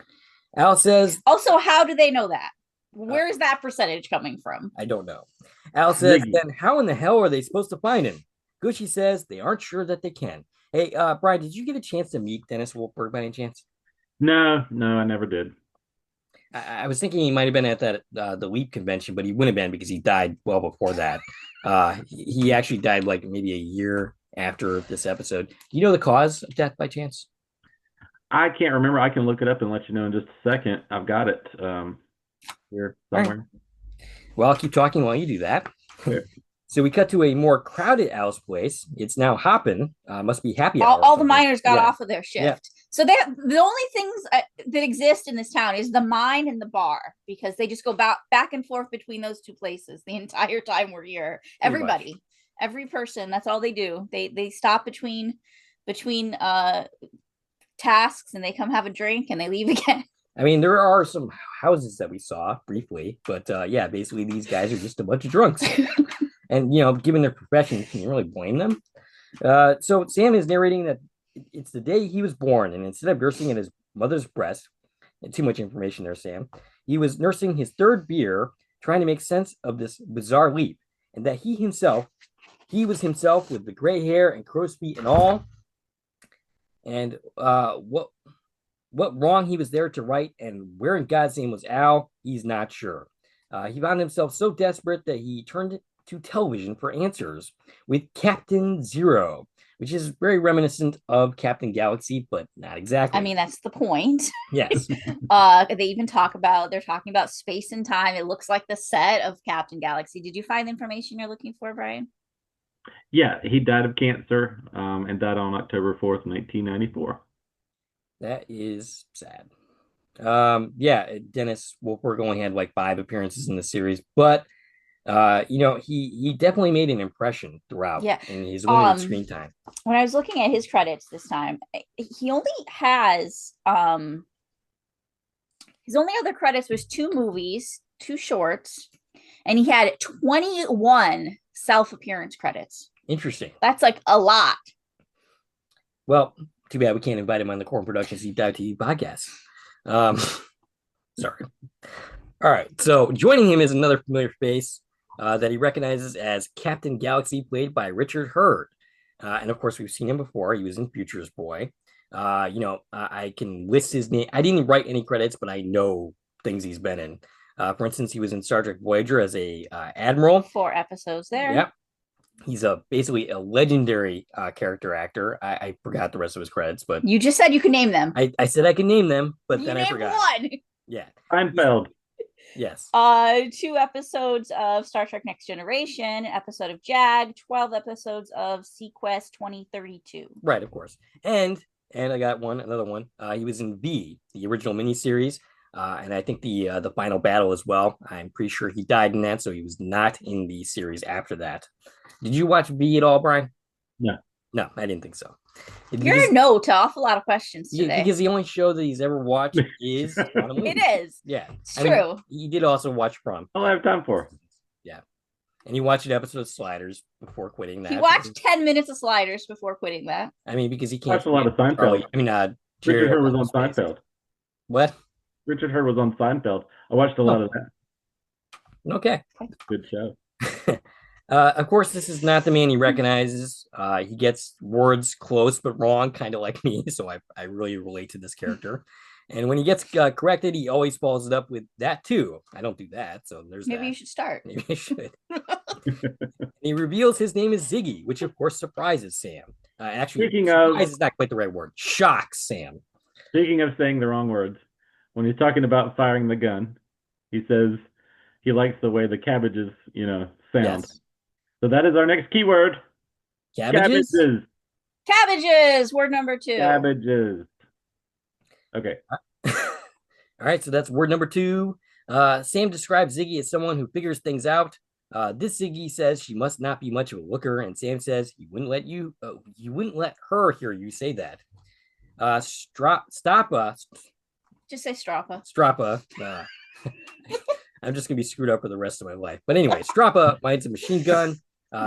Al says... Also, how do they know that? Where is that percentage coming from? I don't know. Al says, then how in the hell are they supposed to find him? Gushy says they aren't sure that they can. Hey, Brian, did you get a chance to meet Dennis Wolfberg by any chance? No, I never did. I was thinking he might have been at that the Leap convention, but he wouldn't have been because he died well before that. He actually died like maybe a year after this episode. Do you know the cause of death by chance? I can't remember. I can look it up and let you know in just a second. I've got it here somewhere. Right. Well, I'll keep talking while you do that. Sure. So we cut to a more crowded Al's place. It's now hopping. Must be happy hour. All the miners got off of their shift. Yeah. So the only things that exist in this town is the mine and the bar, because they just go back and forth between those two places the entire time we're here. Everybody, every person, that's all they do. They stop between tasks and they come have a drink and they leave again. I mean, there are some houses that we saw briefly, but yeah, basically these guys are just a bunch of drunks. And, given their profession, can you really blame them? So Sam is narrating that it's the day he was born, and instead of nursing in his mother's breast, and too much information there, Sam, he was nursing his third beer, trying to make sense of this bizarre leap, and that he was himself with the gray hair and crow's feet and all. And what wrong he was there to right, and where in God's name was Al, he's not sure. He found himself so desperate that he turned to television for answers with Captain Zero, which is very reminiscent of Captain Galaxy, but not exactly. I mean, that's the point. Yes. They even they're talking about space and time. It looks like the set of Captain Galaxy. Did you find the information you're looking for, Brian? Yeah, he died of cancer and died on October 4th, 1994. That is sad. Yeah, Dennis Wolfberg only had like 5 appearances in the series, but he definitely made an impression throughout in his limited screen time. When I was looking at his credits this time, he only has his only other credits was 2 movies, 2 shorts, and he had 21 self-appearance credits. Interesting. That's like a lot. Well, too bad we can't invite him on the Corn Productions Deep Dive TV podcast. Sorry. All right. So joining him is another familiar face that he recognizes as Captain Galaxy, played by Richard Hurd. And of course, we've seen him before. He was in Future's Boy. I can list his name. I didn't write any credits, but I know things he's been in. For instance, he was in Star Trek Voyager as a admiral. 4 episodes there. Yep. He's basically a legendary character actor. I forgot the rest of his credits, but you just said you could name them. I said I could name them, but then I forgot. One. Yeah. Seinfeld. Yes. 2 episodes of Star Trek Next Generation, an episode of JAG, 12 episodes of Sequest 2032. Right, of course. And I got another one. He was in V, the original miniseries, and I think the final battle as well. I'm pretty sure he died in that, so he was not in the series after that. Did you watch V at all, Brian? No, I didn't think so. You're a no to awful lot of questions today. Because the only show that he's ever watched is Quantum Leap. It is. Yeah. It's true. He did also watch Prom. All I have time for. Yeah. And he watched an episode of Sliders before quitting that. He watched 10 minutes of Sliders before quitting that. I mean, because he can't. Watched a lot of Seinfeld. Richard Hurd was on Seinfeld. What? Richard Herd was on Seinfeld. I watched a lot of that. Okay. Good show. Of course, this is not the man he recognizes. He gets words close but wrong, kind of like me. So I really relate to this character. And when he gets corrected, he always follows it up with that too. I don't do that. So there's Maybe that. you should start. Maybe I should. He reveals his name is Ziggy, which of course surprises Sam. Actually, surprise is not quite the right word. Shocks Sam. Speaking of saying the wrong words, when he's talking about firing the gun, he says he likes the way the cabbages, sound. Yes. So that is our next keyword. Cabbages? Cabbages, word number 2. Cabbages. Okay. All right, so that's word number 2. Sam describes Ziggy as someone who figures things out. This Ziggy says she must not be much of a looker, and Sam says he wouldn't let her hear you say that. Stapa. Just say Strappa. Strappa. I'm just gonna be screwed up for the rest of my life. But anyway, Strappa finds a machine gun.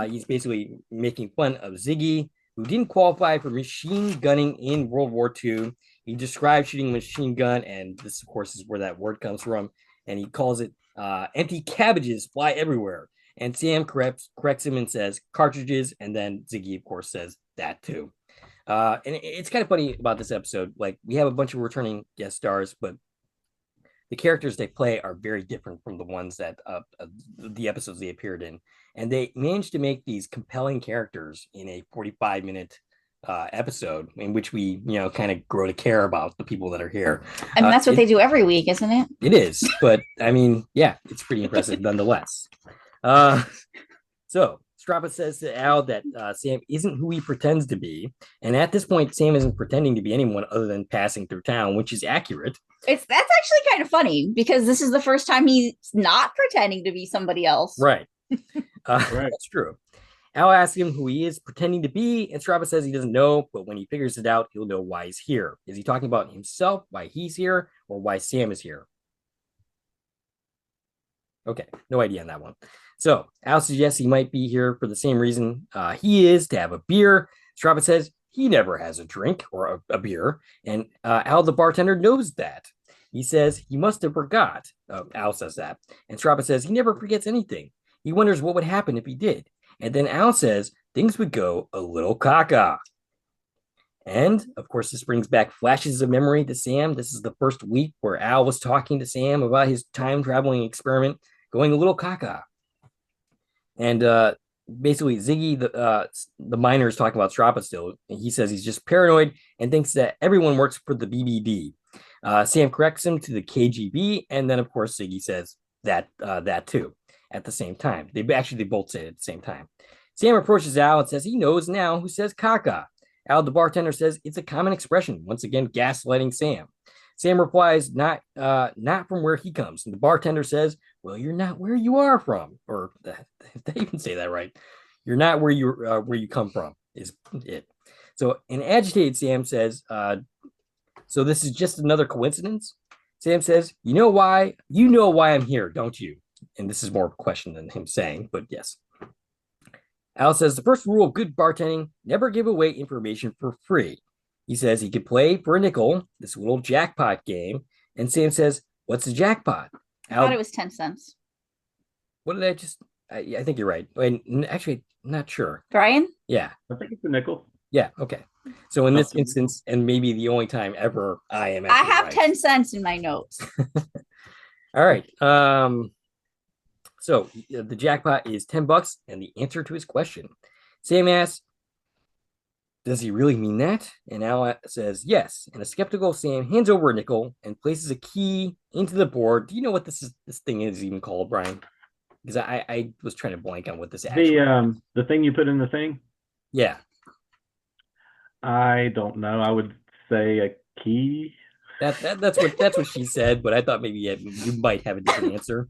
He's basically making fun of Ziggy, who didn't qualify for machine gunning in World War II. He describes shooting a machine gun, and this, of course, is where that word comes from. And he calls it empty cabbages fly everywhere. And Sam corrects him and says cartridges, and then Ziggy, of course, says that too. And it's kind of funny about this episode. Like, we have a bunch of returning guest stars, but the characters they play are very different from the ones that the episodes they appeared in. And they managed to make these compelling characters in a 45-minute episode in which we, kind of grow to care about the people that are here. And that's what they do every week, isn't it? It is. But I mean, yeah, it's pretty impressive nonetheless. So Strappa says to Al that Sam isn't who he pretends to be. And at this point, Sam isn't pretending to be anyone other than passing through town, which is accurate. That's actually kind of funny because this is the first time he's not pretending to be somebody else. Right. That's true. Al asks him who he is pretending to be, and Strappa says he doesn't know, but when he figures it out, he'll know why he's here. Is he talking about himself, why he's here, or why Sam is here? Okay, no idea on that one. So Al suggests he might be here for the same reason he is, to have a beer. Strappa says he never has a drink or a beer, and Al, the bartender, knows that. He says he must have forgot. Al says that. And Strappa says he never forgets anything. He wonders what would happen if he did. And then Al says things would go a little caca. And, of course, this brings back flashes of memory to Sam. This is the first week where Al was talking to Sam about his time-traveling experiment going a little caca. And basically, Ziggy, the miner, is talking about Strappa still. And he says he's just paranoid and thinks that everyone works for the BBD. Sam corrects him to the KGB. And then, of course, Ziggy says that too. At the same time. They both say it at the same time. Sam approaches Al and says he knows now who says caca. Al, the bartender, says it's a common expression, once again gaslighting Sam. Sam replies, not from where he comes. And the bartender says, well, you're not where you are from. Or they even say that right. You're not where you come from, is it. So an agitated Sam says, so this is just another coincidence? Sam says, you know why I'm here, don't you? And this is more of a question than him saying, but yes. Al says the first rule of good bartending, never give away information for free. He says he could play for a nickel, this little jackpot game. And Sam says, what's a jackpot? I thought it was 10 cents. What did I just... I think you're right. Actually, I'm not sure. Brian? Yeah. I think it's a nickel. Yeah, okay. So in this instance, and maybe the only time ever I am... I have right. 10 cents in my notes. All right. So the jackpot is $10 and the answer to his question. Sam asks, does he really mean that? And Al says, yes. And a skeptical Sam hands over a nickel and places a key into the board. Do you know what this thing is even called, Brian? Because I was trying to blank on what this actually the thing you put in the thing? Yeah. I don't know. I would say a key. That's what she said, but I thought maybe you might have a different answer.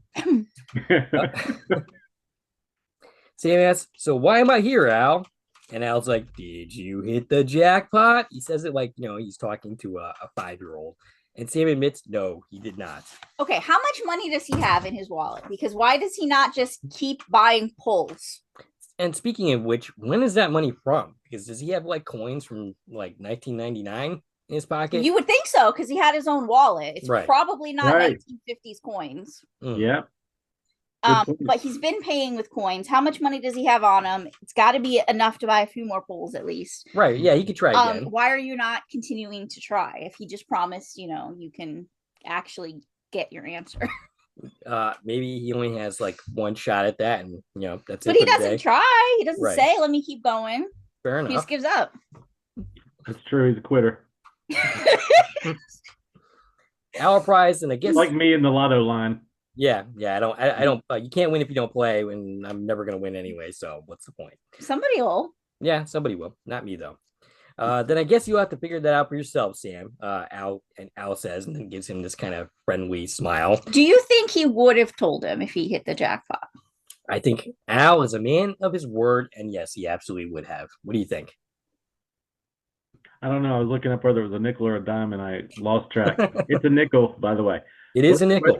Sam asks, so why am I here, Al? And Al's like, did you hit the jackpot? He says it like, he's talking to a 5-year-old. And Sam admits, no, he did not. Okay, how much money does he have in his wallet? Because why does he not just keep buying pulls? And speaking of which, when is that money from? Because does he have like coins from like 1999? in his pocket? You would think so, because he had his own wallet. It's Right. probably not Right. 1950s coins. Yeah. Good point. But he's been paying with coins. How much money does he have on him? It's got to be enough to buy a few more pulls at least. Right. Yeah, he could try again. Why are you not continuing to try? If he just promised, you can actually get your answer. Maybe he only has like one shot at that, and that's it. But he doesn't try. He doesn't Right. say, "Let me keep going." Fair enough. He just gives up. That's true. He's a quitter. Our prize, and I guess Like me in the lotto line. Yeah. I don't. You can't win if you don't play, and I'm never gonna win anyway. So what's the point? Somebody will. Yeah, somebody will. Not me though. Then I guess you'll have to figure that out for yourself, Sam. Al says, and then gives him this kind of friendly smile. Do you think he would have told him if he hit the jackpot? I think Al is a man of his word, and yes, he absolutely would have. What do you think? I don't know. I was looking up whether it was a nickel or a dime, and I lost track. It's a nickel, by the way. It is a nickel.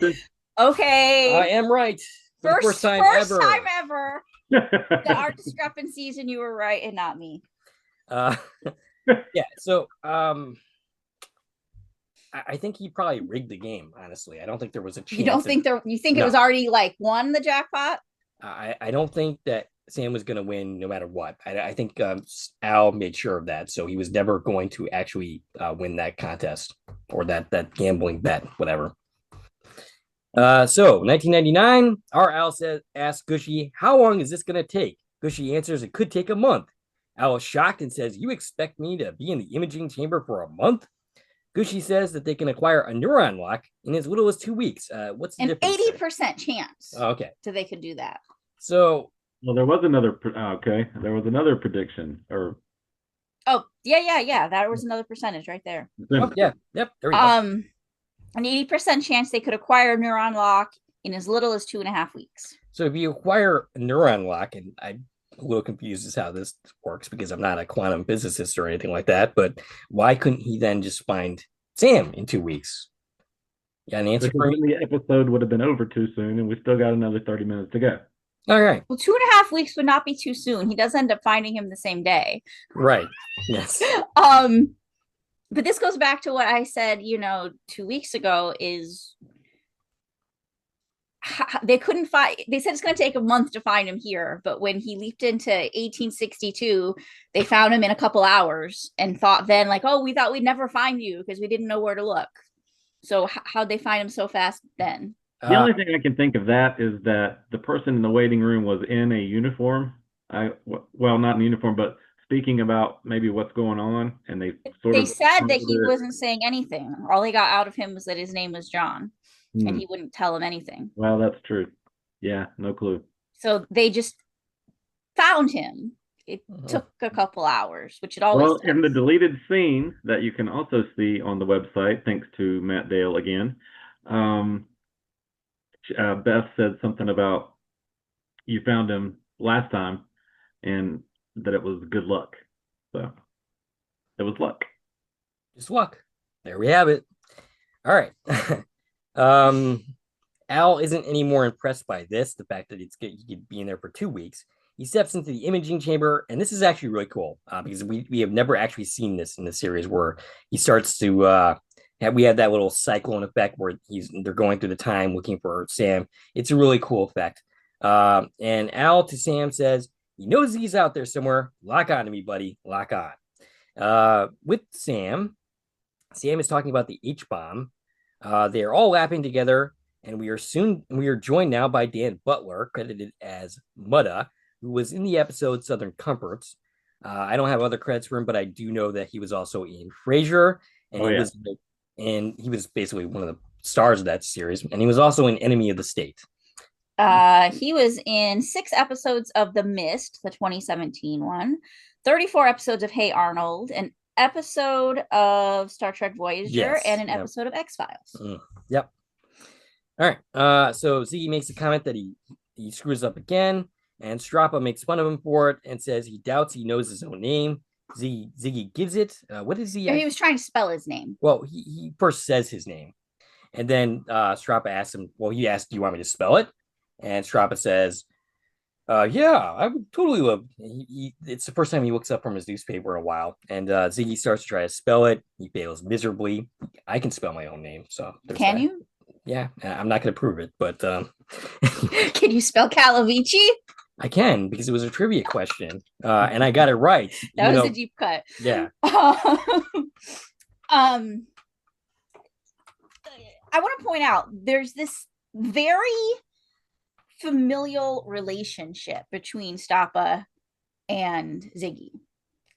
Okay. I am right. First time ever. There are discrepancies, and you were right, and not me. Yeah. So, I think he probably rigged the game. Honestly, I don't think there was a chance. You don't think there? You think it was already like won the jackpot? I don't think that Sam was going to win no matter what. I think Al made sure of that, so he was never going to actually win that contest or that gambling bet, whatever. So 1999, our Al asks Gushy, "How long is this going to take?" Gushy answers, "It could take a month." Al is shocked and says, "You expect me to be in the imaging chamber for a month?" Gushy says that they can acquire a neuron lock in as little as 2 weeks. What's the difference? 80% chance. Okay. So they could do that. So. Well, there was another. Okay, there was another prediction. Oh yeah. That was another percentage right there. Oh, yeah. Yep. There we go. An 80% chance they could acquire a neuron lock in as little as 2.5 weeks. So if you acquire a neuron lock, and I'm a little confused as how this works because I'm not a quantum physicist or anything like that, but why couldn't he then just find Sam in 2 weeks? Got an answer for me? The episode would have been over too soon, and we still got another 30 minutes to go. All right. Well, 2.5 weeks would not be too soon. He does end up finding him the same day. Right. Yes. But this goes back to what I said, 2 weeks ago is they couldn't find, they said it's going to take a month to find him here. But when he leaped into 1862, they found him in a couple hours and thought then like, oh, we thought we'd never find you because we didn't know where to look. So how'd they find him so fast then? The only thing I can think of that is that the person in the waiting room was in a uniform. Well, not in uniform, but speaking about maybe what's going on, and they said that he wasn't saying anything. All they got out of him was that his name was John, and he wouldn't tell them anything. Well, that's true. Yeah, no clue. So they just found him. It took a couple hours, which it always does. In the deleted scene that you can also see on the website, thanks to Matt Dale again, Beth said something about you found him last time and that it was good luck. So it was luck. Just luck. There we have it. All right. Al isn't any more impressed by this, the fact that he could be in there for 2 weeks. He steps into the imaging chamber, and this is actually really cool because we have never actually seen this in the series where he starts to we have that little cyclone effect where they're going through the time looking for Sam. It's a really cool effect. And Al to Sam says, he knows he's out there somewhere. Lock on to me, buddy. Lock on. With Sam is talking about the H-bomb. They are all laughing together, and we are joined now by Dan Butler, credited as Mudda, who was in the episode Southern Comforts. I don't have other credits for him, but I do know that he was also in Frasier, and he was basically one of the stars of that series, and he was also in Enemy of the State. He was in 6 episodes of The Mist, the 2017 one, 34 episodes of Hey Arnold, an episode of Star Trek Voyager, and an episode of X-Files. Yep. All right. So Ziggy makes a comment that he screws up again, and Strappa makes fun of him for it and says he doubts he knows his own name. Ziggy gives it. What is he? He was trying to spell his name. Well, he first says his name, and then Strappa asks him. Well, he asked, "Do you want me to spell it?" And Strappa says, Yeah, I would totally love. It's the first time he looks up from his newspaper in a while, and Ziggy starts to try to spell it. He fails miserably. I can spell my own name, so there's Can that. you? Yeah, I'm not going to prove it, but Can you spell Calavici? I can because it was a trivia question, and I got it right. That was a deep cut. Yeah. Um, I want to point out there's this very familial relationship between Stappa and Ziggy.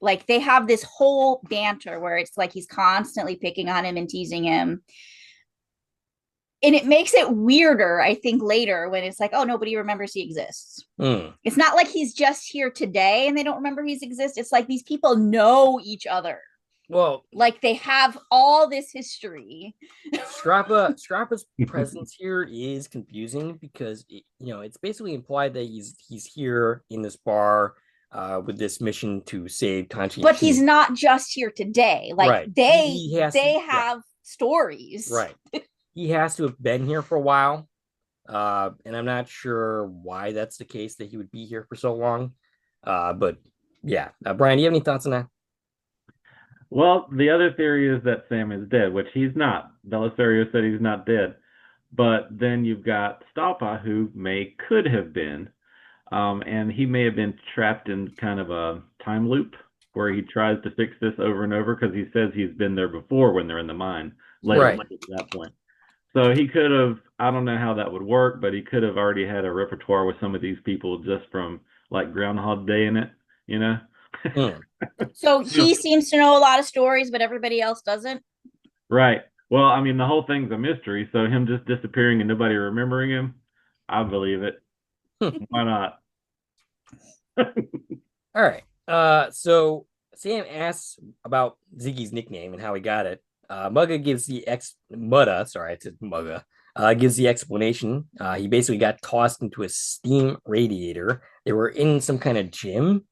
Like they have this whole banter where it's like he's constantly picking on him and teasing him. And it makes it weirder, I think, later when it's like, oh, nobody remembers he exists. It's not like he's just here today and they don't remember he exists. It's like these people know each other. Well, like they have all this history. Strappa's presence here is confusing because it's basically implied that he's here in this bar with this mission to save Tanchi. But he's not just here today. Like right. they have stories. Right. He has to have been here for a while. And I'm not sure why that's the case that he would be here for so long. But yeah. Brian, do you have any thoughts on that? Well, the other theory is that Sam is dead, which he's not. Belisario said he's not dead. But then you've got Stappa, who could have been. And he may have been trapped in kind of a time loop where he tries to fix this over and over because he says he's been there before when they're in the mine. Later right. At that point. So he could have, I don't know how that would work, but he could have already had a repertoire with some of these people just from like Groundhog Day in it, So he seems to know a lot of stories, but everybody else doesn't. Right. Well, I mean, the whole thing's a mystery. So him just disappearing and nobody remembering him, I believe it. Why not? All right. So Sam asks about Ziggy's nickname and how he got it. Mugga gives the gives the explanation. He basically got tossed into a steam radiator. They were in some kind of gym.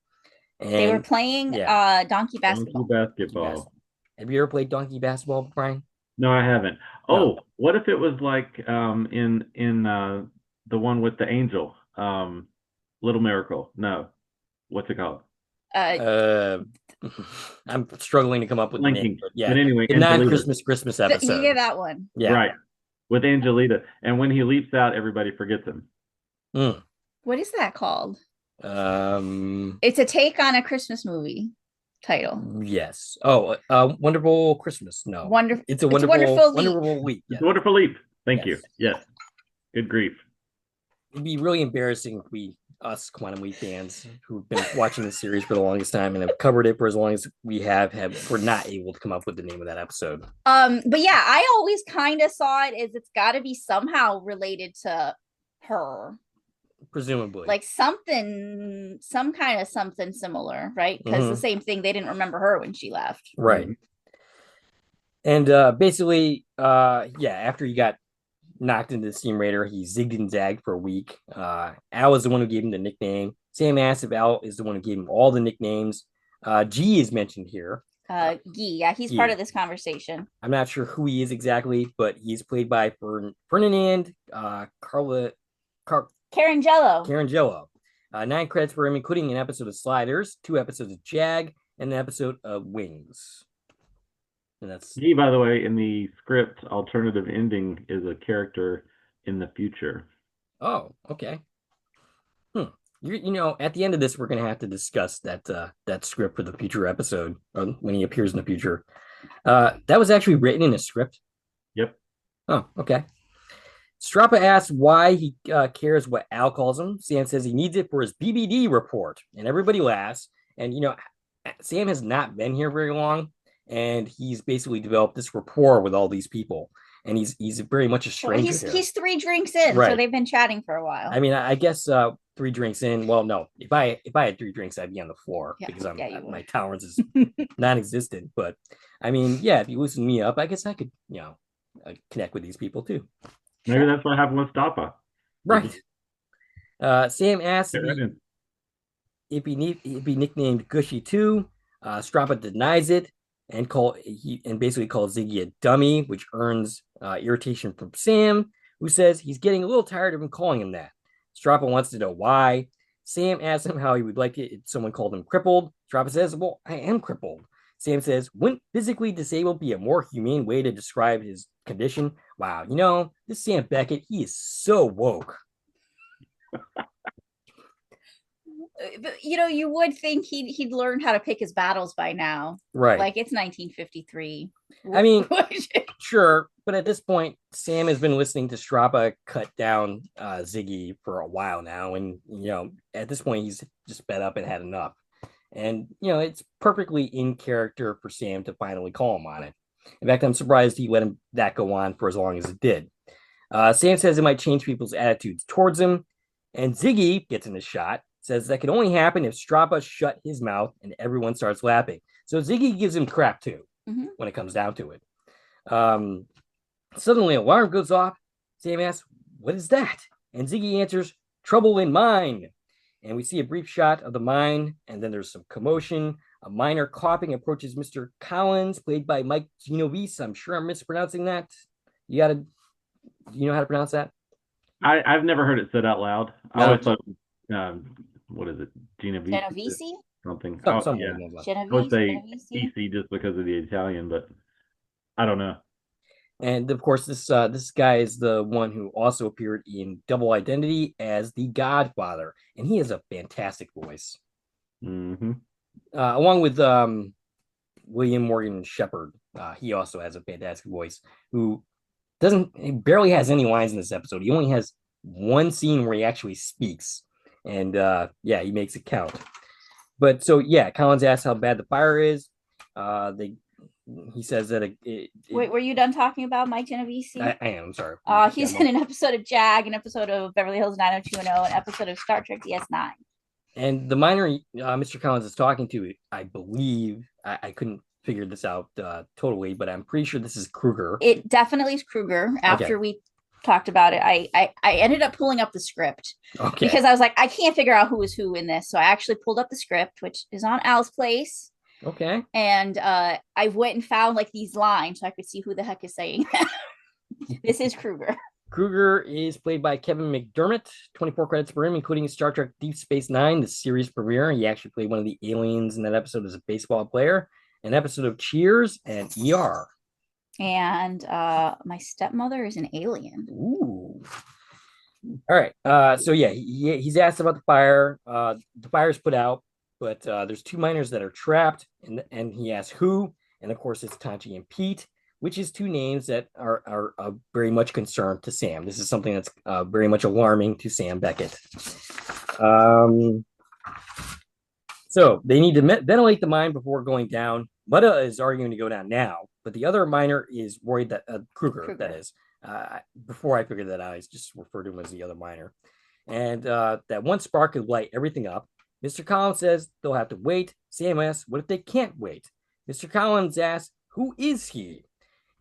And they were playing donkey basketball. Have you ever played donkey basketball, Brian? No, I haven't. Oh, no. What if it was like in the one with the angel, Little Miracle? No, what's it called? I'm struggling to come up with the name. But yeah, but anyway, the non-Christmas episode. Yeah, that one. Yeah, right. With Angelita, and when he leaps out, everybody forgets him. What is that called? It's a take on a Christmas movie title. Yes. Oh, Wonderful Christmas. No, It's a wonderful leap. It's a wonderful leap. Thank you. Yes. Good grief. It'd be really embarrassing if us Quantum Leap fans who've been watching the series for the longest time and have covered it for as long as we have we're not able to come up with the name of that episode. But yeah, I always kind of saw it as it's got to be somehow related to her. Presumably. Like some kind of something similar, right? Because the same thing, they didn't remember her when she left. Right. And basically, after he got knocked into the steam raider, he zigged and zagged for a week. Al is the one who gave him the nickname. Sam asked if Al is the one who gave him all the nicknames. G is mentioned here. He's part of this conversation. I'm not sure who he is exactly, but he's played by Ferdinand Carangello. 9 credits for him, including an episode of Sliders, 2 episodes of Jag, and an episode of Wings. And that's He, by the way, in the script, alternative ending is a character in the future. Oh, okay. At the end of this, we're going to have to discuss that script for the future episode when he appears in the future. That was actually written in a script. Yep. Oh, okay. Stappa asks why he cares what Al calls him. Sam says he needs it for his BBD report, and everybody laughs. And Sam has not been here very long, and he's basically developed this rapport with all these people, and he's very much a stranger. Well, he's 3 drinks in, right. So they've been chatting for a while. I mean, I guess 3 drinks in. Well, no, if I had 3 drinks, I'd be on the floor because my tolerance is non-existent. But I mean, if you loosen me up, I guess I could connect with these people too. Maybe that's what happened with Stappa. Right. Sam asks if he nicknamed Gushy too. Stappa denies it and basically calls Ziggy a dummy, which earns irritation from Sam, who says he's getting a little tired of him calling him that. Stappa wants to know why. Sam asks him how he would like it if someone called him crippled. Strappa says, well, I am crippled. Sam says, wouldn't physically disabled be a more humane way to describe his condition? Wow, this Sam Beckett, he is so woke. But, you would think he'd learned how to pick his battles by now. Right. Like, it's 1953. I mean, sure, but at this point, Sam has been listening to Strappa cut down Ziggy for a while now, and at this point, he's just fed up and had enough. And it's perfectly in character for Sam to finally call him on it. In fact, I'm surprised he let that go on for as long as it did. Sam says it might change people's attitudes towards him, and Ziggy gets in the shot. Says that can only happen if Strappa shut his mouth and everyone starts laughing. So Ziggy gives him crap too, when it comes down to it. Suddenly, an alarm goes off. Sam asks, what is that? And Ziggy answers, trouble in mine. And we see a brief shot of the mine, and then there's some commotion. A miner coughing approaches Mr. Collins, played by Mike Genovese. I'm sure I'm mispronouncing that. Do you know how to pronounce that? I've never heard it said out loud. I always thought, what is it? Genovese? Something. Yeah. I would say EC just because of the Italian, but I don't know. And of course, this guy is the one who also appeared in Double Identity as the Godfather, and he has a fantastic voice. Mm-hmm. Along with William Morgan Shepard, he also has a fantastic voice. He barely has any lines in this episode. He only has one scene where he actually speaks, and he makes it count. But so Collins asks how bad the fire is. He says that wait, were you done talking about Mike Genovese? I am, sorry. He's in an episode of Jag, an episode of Beverly Hills 90210, an episode of Star Trek DS9. And the miner Mr. Collins is talking to, I believe, I couldn't figure this out totally, but I'm pretty sure this is Kruger. It definitely is Kruger. After we talked about it, I ended up pulling up the script because I was like, I can't figure out who is who in this. So I actually pulled up the script, which is on Al's place. Okay. And I went and found like these lines so I could see who the heck is saying that. This is Kruger. Kruger is played by Kevin McDermott, 24 credits for him, including Star Trek Deep Space Nine, the series premiere. He actually played one of the aliens in that episode as a baseball player, an episode of Cheers, and ER. And my stepmother is an alien. Ooh. All right. He's asked about the fire. The fire's put out, but there's two miners that are trapped, and he asks who, and of course it's Tanchi and Pete, which is two names that are very much concerned to Sam. This is something that's very much alarming to Sam Beckett. So they need to ventilate the mine before going down. Mutta is arguing to go down now, but the other miner is worried that Kruger, that is. Before I figured that out, I just referred to him as the other miner. And that one spark could light everything up. Mr. Collins says they'll have to wait. Sam asks, what if they can't wait? Mr. Collins asks, who is he?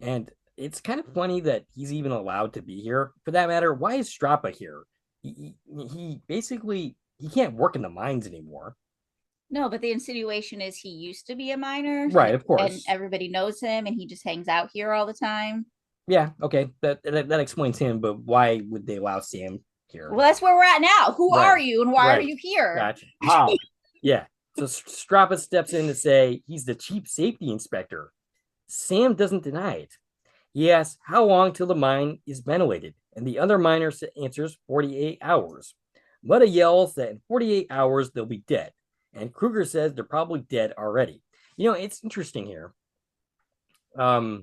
And it's kind of funny that he's even allowed to be here. For that matter, why is Strappa here? He basically, he can't work in the mines anymore. No, but the insinuation is he used to be a miner. Right, of course. And everybody knows him, and he just hangs out here all the time. Yeah, okay. That explains him, but why would they allow Sam here? Well, that's where we're at now. Who are you, and why are you here? Gotcha. Wow. Yeah. So Strappa steps in to say he's the chief safety inspector. Sam doesn't deny it. He asks how long till the mine is ventilated, and the other miner answers 48 hours. Mutta yells that in 48 hours they'll be dead, and Kruger says they're probably dead already. It's interesting here. Strappa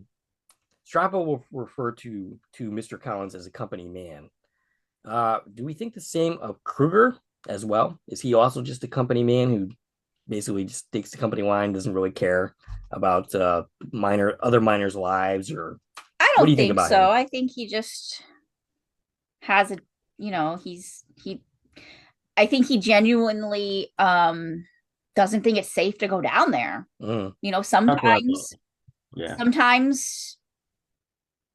will refer to Mr. Collins as a company man. Do we think the same of Kruger as well? Is he also just a company man who basically just takes the company line, doesn't really care about other miners' lives? Or I don't think so. Him? I think he just has a, I think he genuinely doesn't think it's safe to go down there. Sometimes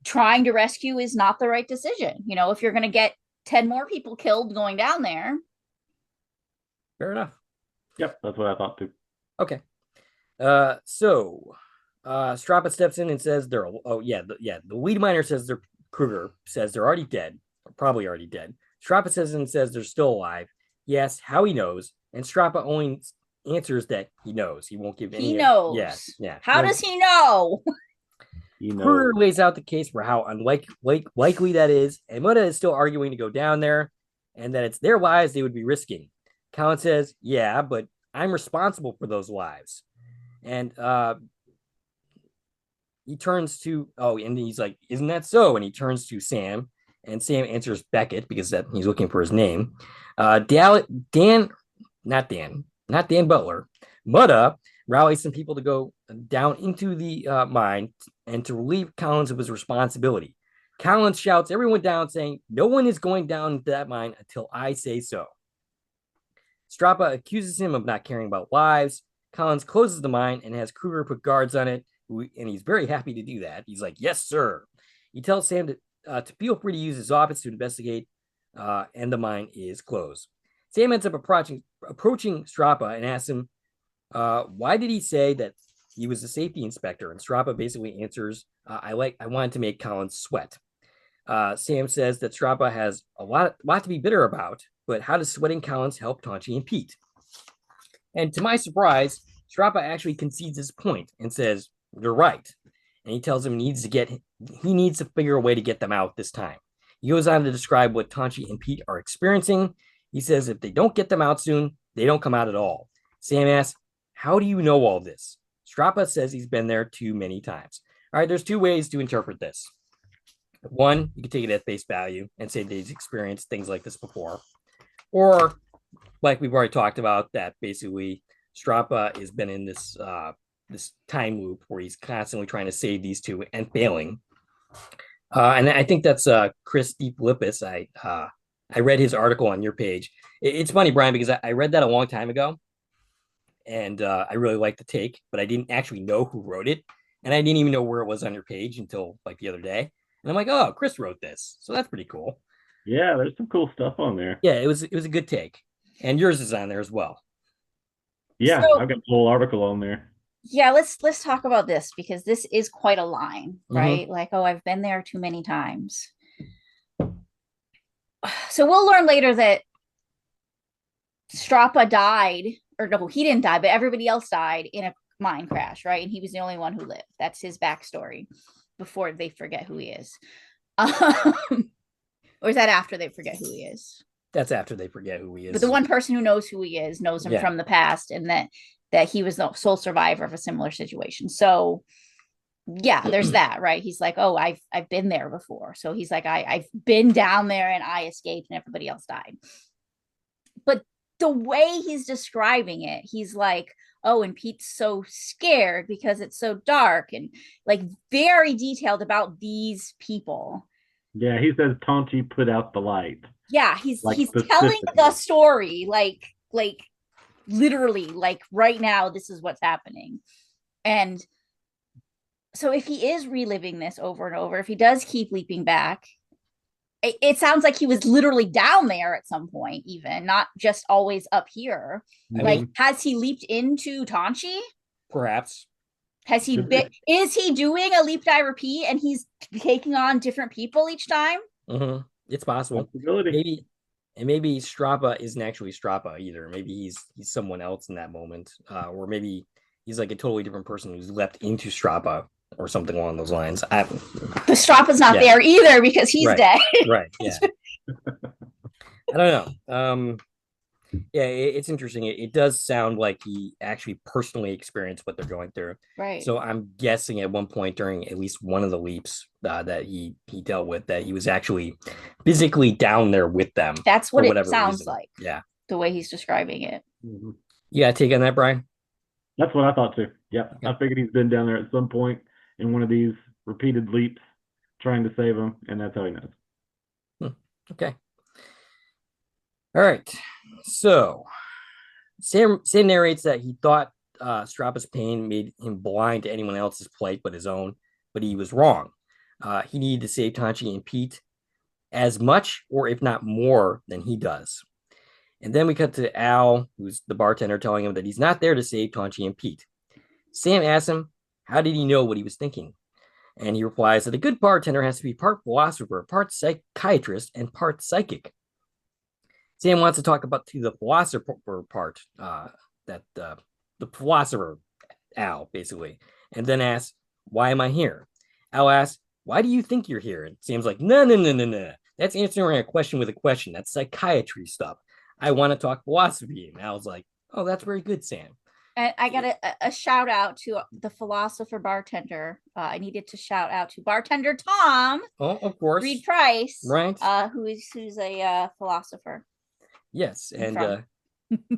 trying to rescue is not the right decision. If you're going to get 10 more people killed going down there. Fair enough. Yep, that's what I thought too. Okay. So Strappa steps in and says the lead miner says Kruger says they're already dead, or probably already dead. Strappa says they're still alive. He asks how he knows, and Strappa only answers that he knows. He won't give any. He knows. Yeah. How does he know? Kruger lays out the case for how unlikely that is, and Muda is still arguing to go down there, and that it's their lives they would be risking. Collins says, "Yeah, but I'm responsible for those lives," and he turns to and he's like, "Isn't that so?" And he turns to Sam, and Sam answers Beckett because that he's looking for his name. Not Dan Butler. Mutta rallies some people to go down into the mine and to relieve Collins of his responsibility. Collins shouts everyone down, saying, "No one is going down into that mine until I say so." Strappa accuses him of not caring about lives. Collins closes the mine and has Kruger put guards on it, and he's very happy to do that. He's like, "Yes, sir." He tells Sam to feel free to use his office to investigate, and the mine is closed. Sam ends up approaching Strappa and asks him, why did he say that he was a safety inspector? And Strappa basically answers, I wanted to make Collins sweat. Sam says that Strappa has a lot to be bitter about, but how does sweating Collins help Tonchi and Pete? And to my surprise, Strappa actually concedes his point and says, "You're right." And he tells him he needs to figure a way to get them out this time. He goes on to describe what Tonchi and Pete are experiencing. He says if they don't get them out soon, they don't come out at all. Sam asks, "How do you know all this?" Strappa says he's been there too many times. All right, there's two ways to interpret this. One, you can take it at face value and say that he's experienced things like this before. Or, like we've already talked about, that basically Strappa has been in this this time loop where he's constantly trying to save these two and failing. And I think that's Chris DeFilippis. I read his article on your page. It's funny, Brian, because I read that a long time ago, and I really liked the take, but I didn't actually know who wrote it, and I didn't even know where it was on your page until like the other day. And I'm like, "Oh, Chris wrote this," so that's pretty cool. Yeah, there's some cool stuff on there. Yeah, it was a good take, and yours is on there as well. Yeah, so, I've got the whole article on there. Yeah, let's talk about this because this is quite a line, right? Mm-hmm. Like, oh, I've been there too many times. So we'll learn later that Strappa died, or no, he didn't die, but everybody else died in a mine crash, right? And he was the only one who lived. That's his backstory before they forget who he is. Or is that after they forget who he is? That's after they forget who he is. But the one person who knows who he is knows him from the past, and that he was the sole survivor of a similar situation. So yeah, there's that, right? He's like, oh, I've been there before. So he's like, I've been down there and I escaped and everybody else died. But the way he's describing it, he's like, oh, and Pete's so scared because it's so dark, and like very detailed about these people. Yeah, he says Tonchi put out the light. Yeah, he's telling the story like literally, like right now, this is what's happening. And so if he is reliving this over and over, if he does keep leaping back, it sounds like he was literally down there at some point, even not just always up here. Has he leaped into Tonchi? Perhaps. Is he doing a leap die repeat and he's taking on different people each time? Mm-hmm. It's possible. Maybe Strappa isn't actually Strappa either. Maybe he's someone else in that moment, or maybe he's like a totally different person who's leapt into Strappa or something along those lines. The Strappa's not there either because he's dead. Right. Yeah. I don't know. Yeah, it's interesting. It does sound like he actually personally experienced what they're going through. Right. So I'm guessing at one point during at least one of the leaps that he dealt with, that he was actually physically down there with them. That's what it sounds like. Yeah. The way he's describing it. Mm-hmm. You got a take on that, Brian? That's what I thought too. Yep. Okay. I figured he's been down there at some point in one of these repeated leaps trying to save him, and that's how he knows. Okay. All right. So Sam narrates that he thought Strappa's pain made him blind to anyone else's plight but his own, but he was wrong. He needed to save Tonchi and Pete as much, or if not more, than he does. And then we cut to Al, who's the bartender, telling him that he's not there to save Tonchi and Pete. Sam asks him, how did he know what he was thinking? And he replies that a good bartender has to be part philosopher, part psychiatrist, and part psychic. Sam wants to talk about the philosopher part, that the philosopher, Al, basically, and then asks, why am I here? Al asks, why do you think you're here? And Sam's like, no, no, no, no, no. That's answering a question with a question. That's psychiatry stuff. I want to talk philosophy. And Al's like, oh, that's very good, Sam. And I got a shout out to the philosopher bartender. I needed to shout out to bartender Tom. Oh, of course. Reed Price. Right. Who's a philosopher. Yes. And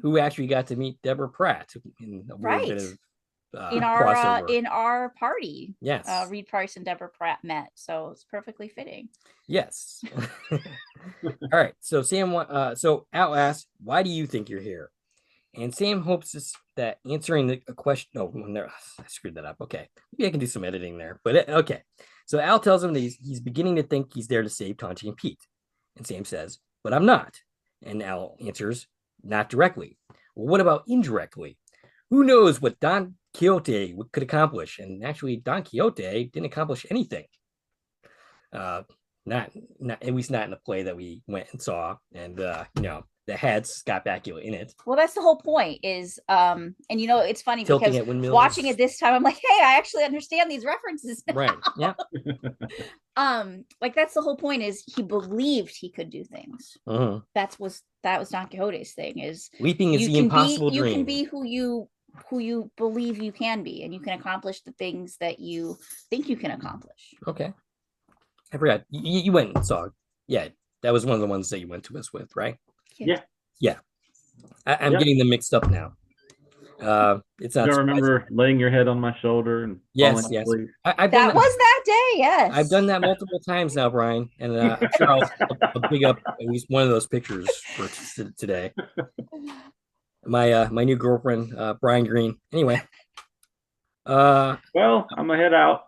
who actually got to meet Deborah Pratt in a little bit of in our party. Yes. Reed Price and Deborah Pratt met, so it's perfectly fitting. Yes. All right. So so Al asks, why do you think you're here? And Sam hopes that answering the question. No, I screwed that up. Okay, maybe I can do some editing there. But okay. So Al tells him that he's beginning to think he's there to save Tanchi and Pete. And Sam says, but I'm not. And Al answers, not directly. Well, what about indirectly? Who knows what Don Quixote could accomplish? And actually, Don Quixote didn't accomplish anything. Not at least not in the play that we went and saw. And that had Scott Bakula in it. Well, that's the whole point is, and it's funny Tilting because watching it this time, I'm like, hey, I actually understand these references now. Right. Yeah. Like that's the whole point is he believed he could do things. Uh-huh. That was Don Quixote's thing is leaping is the impossible dream. You can be who you believe you can be, and you can accomplish the things that you think you can accomplish. Okay. I forgot. You went and saw. Yeah, that was one of the ones that you went to us with, right? Yeah. I'm getting them mixed up now. It's not. I remember laying your head on my shoulder and yes. I've done that was that day. Yes, I've done that multiple times now, Brian, and I'm sure I'll big up at least one of those pictures for today. My new girlfriend, Brian Greene. Anyway. Well, I'm gonna head out.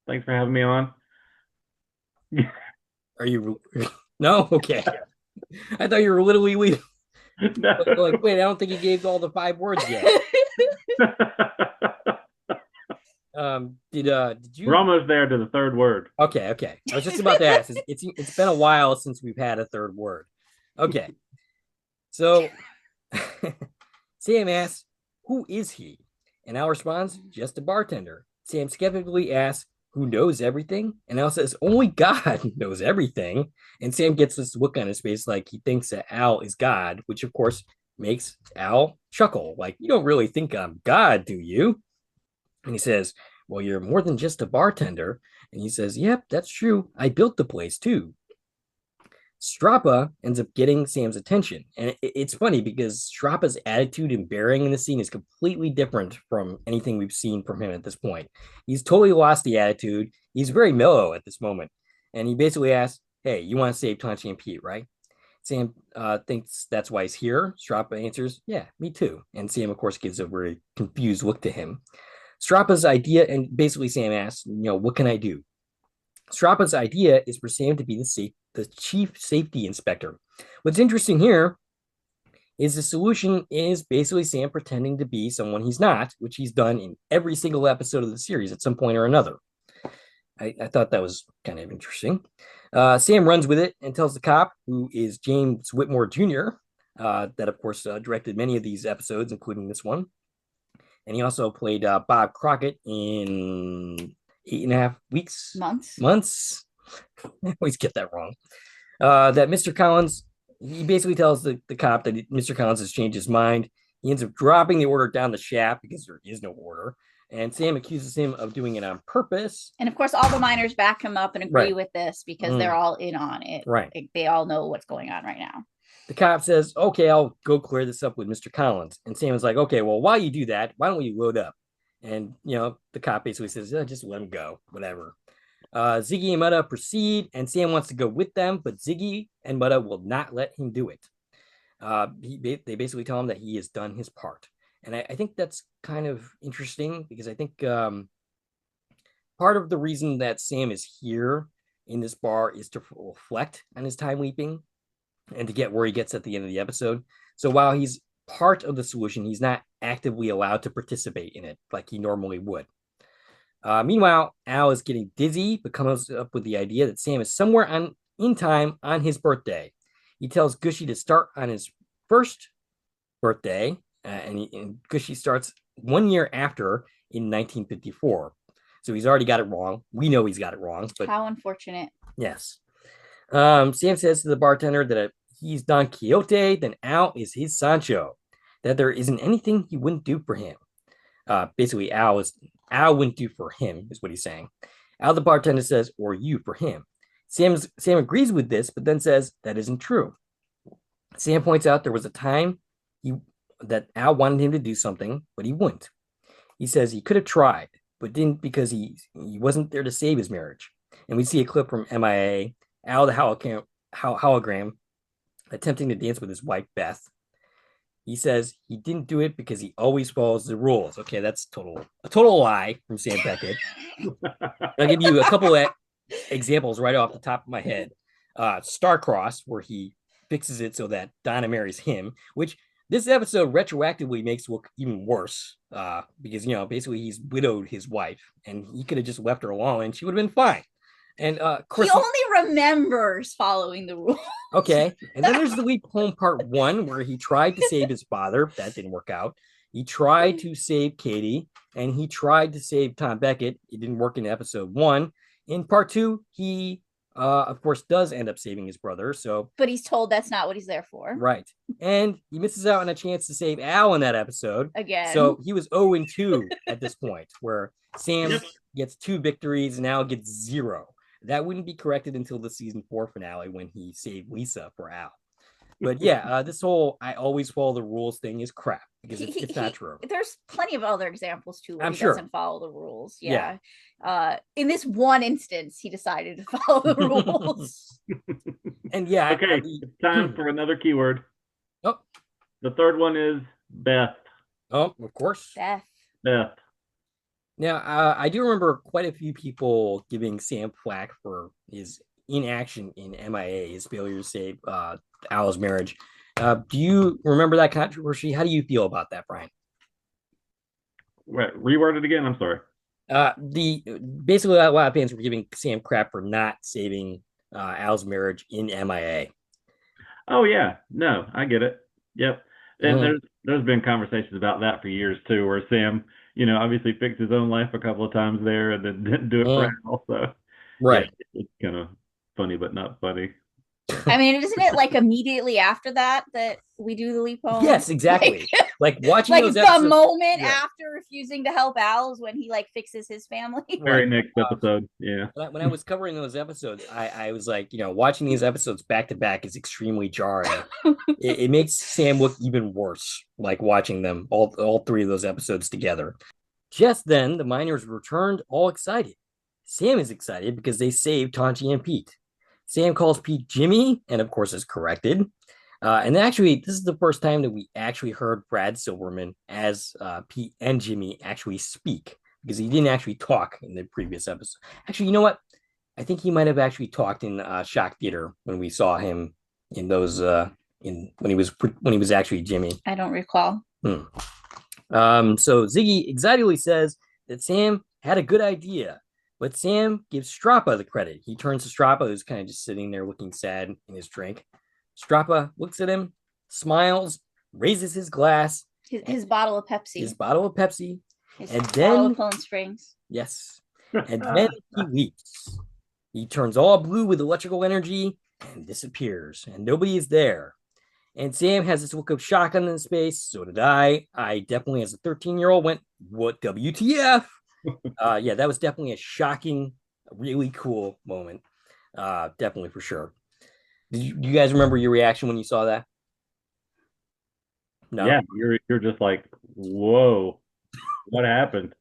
Thanks for having me on. Are you? No. Okay. I thought you were literally leaving. No. Like, wait, I don't think you gave all the 5 words yet. Did you? We're almost there to the 3rd word. Okay. I was just about to ask. It's been a while since we've had a 3rd word. Okay. So Sam asks, who is he? And Al responds, just a bartender. Sam skeptically asks, who knows everything? And Al says, only God knows everything. And Sam gets this look on his face like he thinks that Al is God, which of course makes Al chuckle. Like, you don't really think I'm God, do you? And he says, well, you're more than just a bartender. And he says, yep, that's true. I built the place too. Strappa ends up getting Sam's attention. And it's funny because Strappa's attitude and bearing in the scene is completely different from anything we've seen from him at this point. He's totally lost the attitude. He's very mellow at this moment. And he basically asks, hey, you want to save Tanchi and Pete, right? Sam thinks that's why he's here. Strappa answers, yeah, me too. And Sam, of course, gives a very confused look to him. Strappa's idea, and basically Sam asks, what can I do? Strappa's idea is for Sam to be the chief safety inspector. What's interesting here is the solution is basically Sam pretending to be someone he's not, which he's done in every single episode of the series at some point or another. I thought that was kind of interesting. Sam runs with it and tells the cop, who is James Whitmore Jr., that, of course, directed many of these episodes, including this one. And he also played Bob Crockett in 8.5 weeks. Months. I always get that wrong. That Mr. Collins, he basically tells the cop that Mr. Collins has changed his mind. He ends up dropping the order down the shaft because there is no order. And Sam accuses him of doing it on purpose. And of course, all the miners back him up and agree with this because they're all in on it. Right. Like, they all know what's going on right now. The cop says, okay, I'll go clear this up with Mr. Collins. And Sam is like, okay, well, while you do that, why don't we load up? And, the cop basically says, just let him go, whatever. Ziggy and Mutta proceed, and Sam wants to go with them, but Ziggy and Mutta will not let him do it. They basically tell him that he has done his part. And I think that's kind of interesting because I think part of the reason that Sam is here in this bar is to reflect on his time leaping and to get where he gets at the end of the episode. So while he's part of the solution, he's not actively allowed to participate in it like he normally would. Meanwhile, Al is getting dizzy, but comes up with the idea that Sam is somewhere in time on his birthday. He tells Gushy to start on his first birthday, and Gushy starts 1 year after in 1954. So he's already got it wrong. We know he's got it wrong, but how unfortunate. yes. Sam says to the bartender that he's Don Quixote, then Al is his Sancho, that there isn't anything he wouldn't do for him. Basically, Al wouldn't do for him, is what he's saying. Al, the bartender, says, or you for him. Sam agrees with this, but then says that isn't true. Sam points out there was a time that Al wanted him to do something, but he wouldn't. He says he could have tried, but didn't because he wasn't there to save his marriage. And we see a clip from MIA, Al the hologram, attempting to dance with his wife, Beth. He says he didn't do it because he always follows the rules. Okay, that's a total lie from Sam Beckett. I'll give you a couple of examples right off the top of my head. Starcross, where he fixes it so that Donna marries him, which this episode retroactively makes look even worse because, basically he's widowed his wife and he could have just left her alone and she would have been fine. And of course, he only remembers following the rules. Okay. And then there's the Leap Home Part 1, where he tried to save his father. That didn't work out. He tried to save Katie, and he tried to save Tom Beckett. It didn't work in episode 1. In Part 2, he, of course, does end up saving his brother. But he's told that's not what he's there for. Right. And he misses out on a chance to save Al in that episode. Again. So he was 0-2 at this point, where Sam gets 2 victories and Al gets 0. That wouldn't be corrected until the season 4 finale when he saved Lisa for Al. But yeah, this whole I always follow the rules thing is crap because it's not true. There's plenty of other examples too where I'm he sure. doesn't follow the rules. Yeah. In this one instance, he decided to follow the rules. And yeah. Okay, it's time for another keyword. Oh. The third one is Beth. Oh, of course. Beth. Now, I do remember quite a few people giving Sam flack for his inaction in MIA, his failure to save Al's marriage. Do you remember that controversy? How do you feel about that, Brian? Reword it again. I'm sorry. Basically a lot of fans were giving Sam crap for not saving Al's marriage in MIA. Oh yeah, no, I get it. Yep, and there's been conversations about that for years too, where Sam, obviously fixed his own life a couple of times there, and then didn't do it for Al. So right, yeah, it's kind of funny, but not funny. I mean, isn't it like immediately after that we do the leap home? Yes, exactly. Like watching like those the episodes, moment after refusing to help Al is when he fixes his family. Very next episode, yeah. When I was covering those episodes, I was like, watching these episodes back to back is extremely jarring. it makes Sam look even worse, like watching them all 3 of those episodes together. Just then, the miners returned, all excited. Sam is excited because they saved Tonchi and Pete. Sam calls Pete Jimmy, and of course is corrected. And actually, this is the first time that we actually heard Brad Silverman as Pete and Jimmy actually speak, because he didn't actually talk in the previous episode. Actually, you know what? I think he might have actually talked in Shock Theater when we saw him in those when he was actually Jimmy. I don't recall. So Ziggy excitedly says that Sam had a good idea. But Sam gives Strappa the credit. He turns to Strappa, who's kind of just sitting there looking sad in his drink. Strappa looks at him, smiles, raises his glass. His bottle of Pepsi. His bottle of Pepsi. And then Poland Springs. Yes. And then he leaps. He turns all blue with electrical energy and disappears. And nobody is there. And Sam has this look of shock on his face. So did I. I definitely, as a 13-year-old, went, what WTF? Yeah, that was definitely a shocking, really cool moment. Definitely for sure. Do you guys remember your reaction when you saw that? No. Yeah, you're just like, whoa, what happened?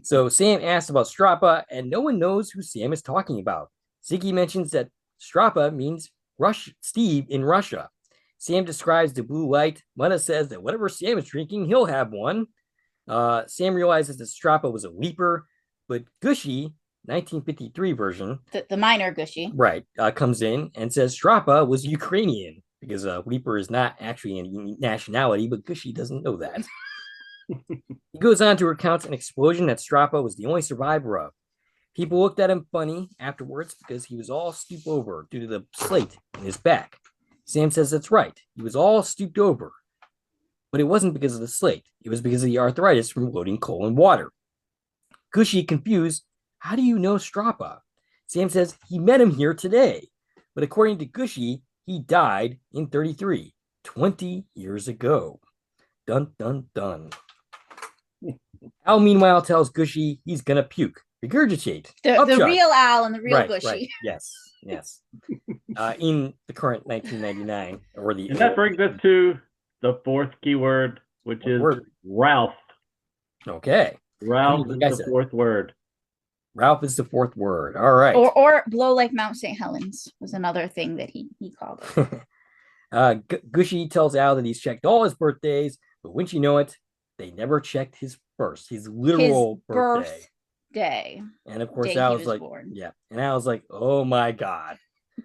So Sam asks about Strappa, and no one knows who Sam is talking about. Ziggy mentions that Strappa means Steve in Russia. Sam describes the blue light. Lena says that whatever Sam is drinking, he'll have one. Sam realizes that Strappa was a leaper, but Gushy, 1953 version, the minor Gushy, right, comes in and says Strappa was Ukrainian because leaper is not actually a nationality, but Gushy doesn't know that. He goes on to recount an explosion that Strappa was the only survivor of. People looked at him funny afterwards because he was all stooped over due to the slate in his back. Sam says that's right. He was all stooped over. But it wasn't because of the slate. It was because of the arthritis from loading coal and water. Gushy, confused, how do you know Strappa? Sam says he met him here today. But according to Gushy, he died in 33, 20 years ago. Dun, dun, dun. Al, meanwhile, tells Gushy he's going to puke, regurgitate. The real Al and the real Gushy. Right. Yes. In the current 1999. And that brings us to the fourth keyword, which is Ralph. Okay. Ralph is the fourth word. Ralph is the fourth word. All right. Or blow like Mount St. Helens was another thing that he called it. Gushy tells Al that he's checked all his birthdays, but wouldn't you know it, they never checked his literal birthday. And of course, Al was like, born. Yeah. And Al was like, oh my God.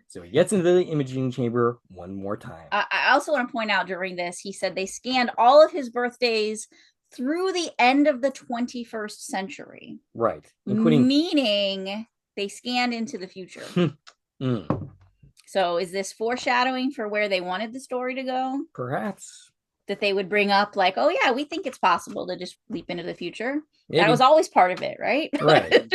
So he gets into the imaging chamber one more time. I also want to point out during this, he said they scanned all of his birthdays through the end of the 21st century. Right. Meaning they scanned into the future. So is this foreshadowing for where they wanted the story to go? Perhaps. That they would bring up like, oh yeah, we think it's possible to just leap into the future. Maybe. That was always part of it, right? Right.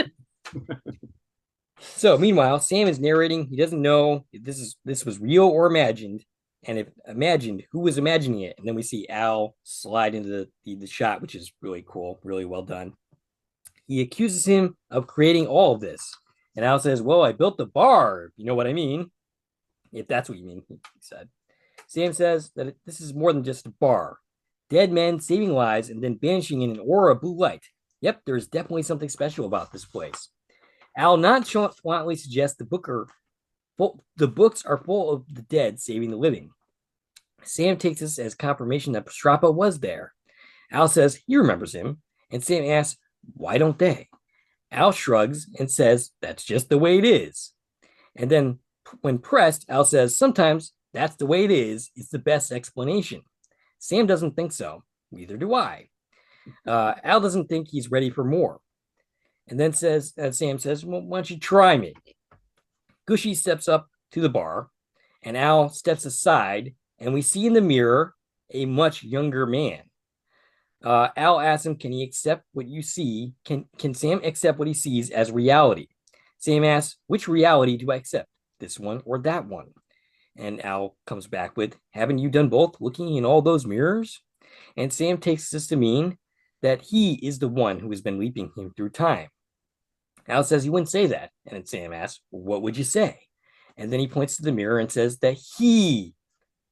So meanwhile, Sam is narrating. He doesn't know if this was real or imagined. And if imagined, who was imagining it? And then we see Al slide into the shot, which is really cool, really well done. He accuses him of creating all of this. And Al says, well, I built the bar. You know what I mean? If that's what you mean, he said. Sam says that this is more than just a bar. Dead men saving lives and then vanishing in an aura of blue light. Yep, there's definitely something special about this place. Al nonchalantly suggests the books are full of the dead saving the living. Sam takes this as confirmation that Strappa was there. Al says he remembers him, and Sam asks, why don't they? Al shrugs and says that's just the way it is. And then when pressed, Al says sometimes that's the way it is. It's the best explanation. Sam doesn't think so. Neither do I. Al doesn't think he's ready for more. And then Sam says, well, why don't you try me? Gushy steps up to the bar, and Al steps aside, and we see in the mirror a much younger man. Al asks him, can he accept what you see? Can Sam accept what he sees as reality? Sam asks, which reality do I accept? This one or that one? And Al comes back with, haven't you done both, looking in all those mirrors? And Sam takes this to mean that he is the one who has been leaping him through time. Al says he wouldn't say that. And then Sam asks, what would you say? And then he points to the mirror and says that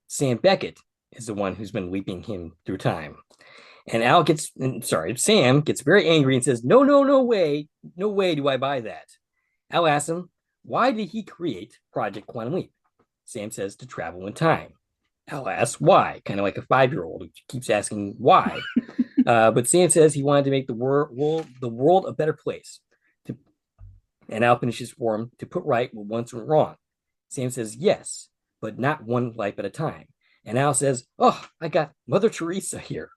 Sam Beckett, is the one who's been leaping him through time. And Sam gets very angry and says, no way do I buy that. Al asks him, why did he create Project Quantum Leap? Sam says to travel in time. Al asks why, kind of like a 5-year-old who keeps asking why. But Sam says he wanted to make the world a better place. And Al finishes for him to put right what once went wrong. Sam says yes, but not one life at a time. And Al says, oh, I got Mother Teresa here.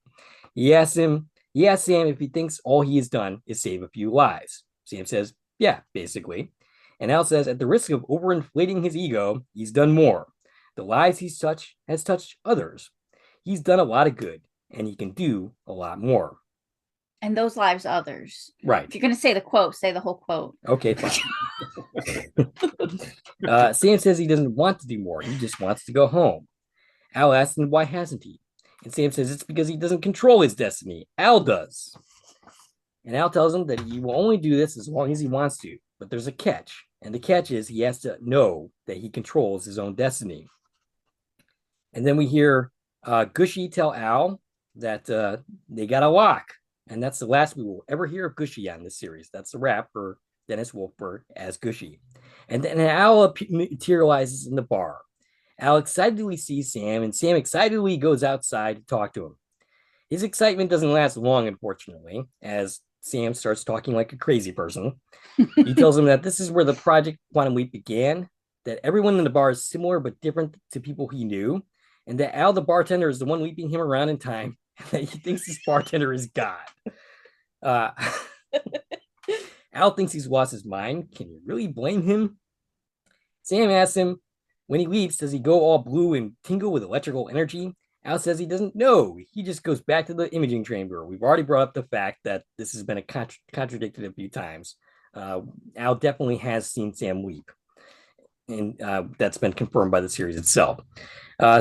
He asks Sam if he thinks all he has done is save a few lives. Sam says, yeah, basically. And Al says, at the risk of overinflating his ego, he's done more. The lives has touched others. He's done a lot of good, and he can do a lot more. And those lives, others. Right. If you're going to say the quote, say the whole quote. Okay, fine. Sam says he doesn't want to do more. He just wants to go home. Al asks him, why hasn't he? And Sam says it's because he doesn't control his destiny. Al does. And Al tells him that he will only do this as long as he wants to. But there's a catch. And the catch is he has to know that he controls his own destiny. And then we hear Gushy tell Al that they got a lock. And that's the last we will ever hear of Gushy on this series. That's the wrap for Dennis Wolfberg as Gushy. And then Al materializes in the bar. Al excitedly sees Sam, and Sam excitedly goes outside to talk to him. His excitement doesn't last long, unfortunately, as Sam starts talking like a crazy person. He tells him that this is where the Project Quantum Leap began, that everyone in the bar is similar but different to people he knew, and that Al, the bartender, is the one leaping him around in time, and that he thinks this bartender is God. Al thinks he's lost his mind. Can you really blame him? Sam asks him, when he leaps, does he go all blue and tingle with electrical energy? Al says he doesn't know. He just goes back to the imaging chamber. We've already brought up the fact that this has been contradicted a few times. Al definitely has seen Sam leap, and that's been confirmed by the series itself.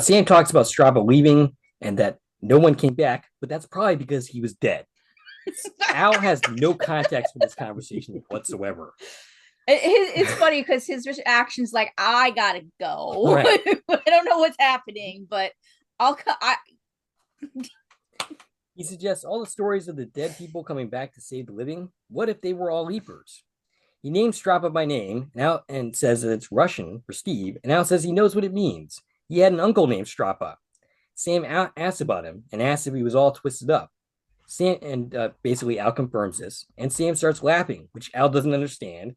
Sam talks about Straba leaving and that no one came back, but that's probably because he was dead. Al has no context for this conversation whatsoever. It's funny because his action's like, I gotta go. Right. I don't know what's happening, but He suggests all the stories of the dead people coming back to save the living. What if they were all leapers? He names Strapa by name and says that it's Russian for Steve, and Al says he knows what it means. He had an uncle named Strapa. Sam asks about him and asks if he was all twisted up. Sam basically Al confirms this, and Sam starts laughing, which Al doesn't understand,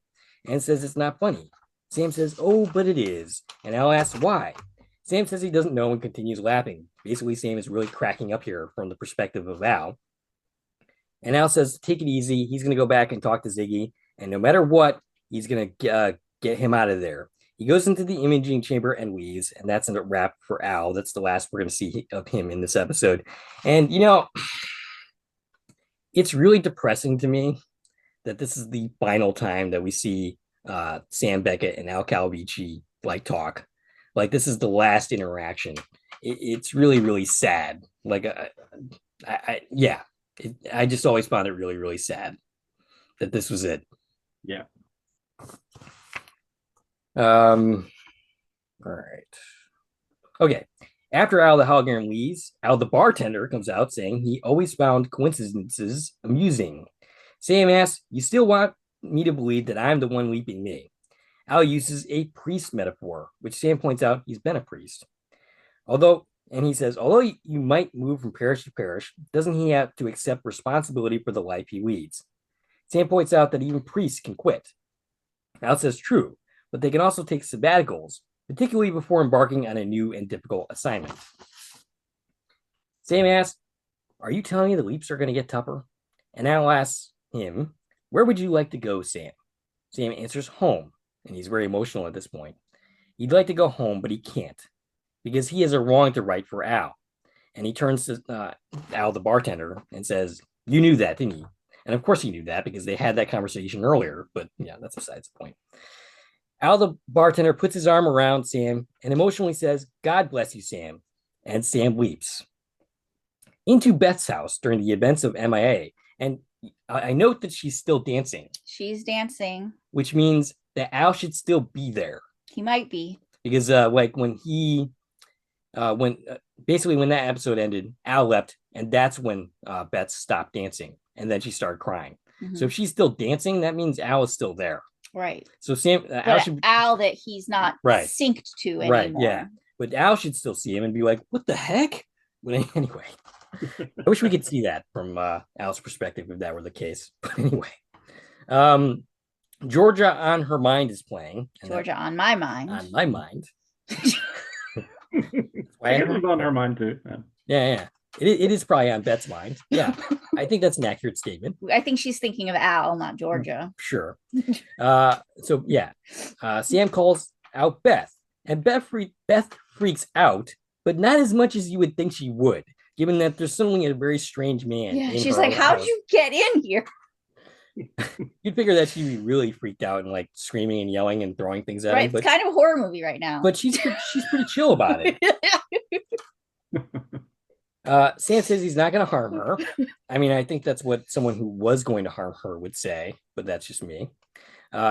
and says it's not funny. Sam says, "Oh, but it is," and Al asks why. Sam says he doesn't know and continues laughing. Basically, Sam is really cracking up here from the perspective of Al. And Al says, "Take it easy. He's going to go back and talk to Ziggy, and no matter what, he's going to get him out of there." He goes into the imaging chamber and leaves, and that's a wrap for Al. That's the last we're going to see of him in this episode. And, it's really depressing to me that this is the final time that we see Sam Beckett and Al Calvici talk. This is the last interaction. It's really, really sad. I just always found it really, really sad that this was it. Yeah. All right. Okay. After Al the hologram leaves, Al the bartender comes out saying he always found coincidences amusing. Sam asks, "You still want me to believe that I'm the one leaping me?" Al uses a priest metaphor, which Sam points out he's been a priest. He says, although you might move from parish to parish, doesn't he have to accept responsibility for the life he leads? Sam points out that even priests can quit. Al says true, but they can also take sabbaticals, particularly before embarking on a new and difficult assignment. Sam asks, "Are you telling me the leaps are going to get tougher?" And Al asks him, "Where would you like to go, Sam?" Sam answers home, and he's very emotional at this point. He'd like to go home, but he can't, because he has a wrong to right for Al. And he turns to Al, the bartender, and says, "You knew that, didn't you?" And of course he knew that, because they had that conversation earlier, but yeah, that's besides the point. Al, the bartender, puts his arm around Sam and emotionally says, "God bless you, Sam." And Sam leaps into Beth's house during the events of MIA. And I note that she's still dancing. She's dancing. Which means that Al should still be there. He might be. Because when that episode ended, Al left, and that's when Beth stopped dancing. And then she started crying. Mm-hmm. So if she's still dancing, that means Al is still there. Right. So Sam, Al that he's not synced to anymore. Right, yeah. But Al should still see him and be like, "What the heck?" But anyway, I wish we could see that from Al's perspective if that were the case. But anyway, Georgia on Her Mind is playing. Georgia on My Mind. On My Mind. I guess it's on her mind too. Yeah. It is probably on Beth's mind. Yeah, I think that's an accurate statement. I think she's thinking of Al, not Georgia. Sure. Sam calls out Beth, and Beth freaks out, but not as much as you would think she would, given that there's suddenly a very strange man. Yeah, she's like, "How'd you get in here?" You'd figure that she'd be really freaked out and screaming and yelling and throwing things at him. But it's kind of a horror movie right now. But she's pretty chill about it. Sam says he's not going to harm her. I mean, I think that's what someone who was going to harm her would say, but that's just me.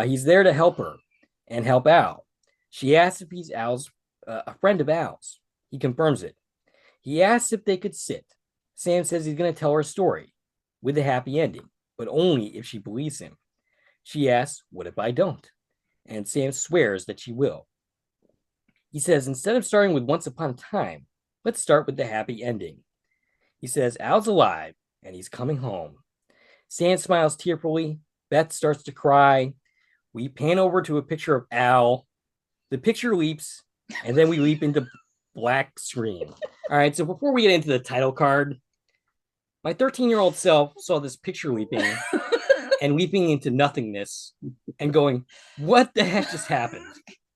He's there to help her and help Al. She asks if he's a friend of Al's. He confirms it. He asks if they could sit. Sam says he's going to tell her a story with a happy ending, but only if she believes him. She asks, "What if I don't?" And Sam swears that she will. He says, instead of starting with Once Upon a Time, let's start with the happy ending. He says Al's alive and he's coming home. Sam smiles tearfully. Beth starts to cry. We pan over to a picture of Al. The picture leaps, and then we leap into black screen. All right, so before we get into the title card, my 13-year-old self saw this picture leaping and leaping into nothingness and going, what the heck just happened?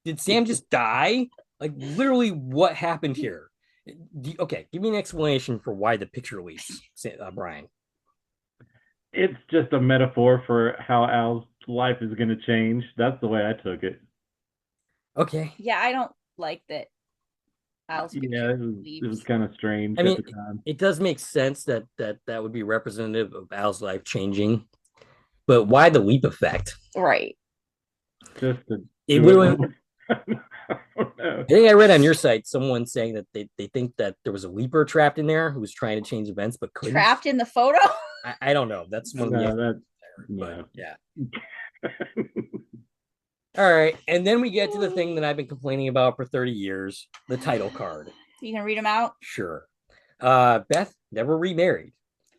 Did Sam just die? Like, literally, what happened here? Okay, give me an explanation for why the picture leaps, Brian. It's just a metaphor for how Al's life is going to change. That's the way I took it. Okay. Yeah, I don't like that. Al's Yeah, it was kind of strange I mean, at the time. it does make sense that would be representative of Al's life changing, but why the leap effect? Right. Just to It do literally. it. I I think I read on your site someone saying that they think that there was a leaper trapped in there who was trying to change events but couldn't. Trapped in the photo? I don't know. That's one of the that, but yeah. All right, and then we get to the thing that I've been complaining about for 30 years, the title card. You can read them out? Sure. Beth never remarried.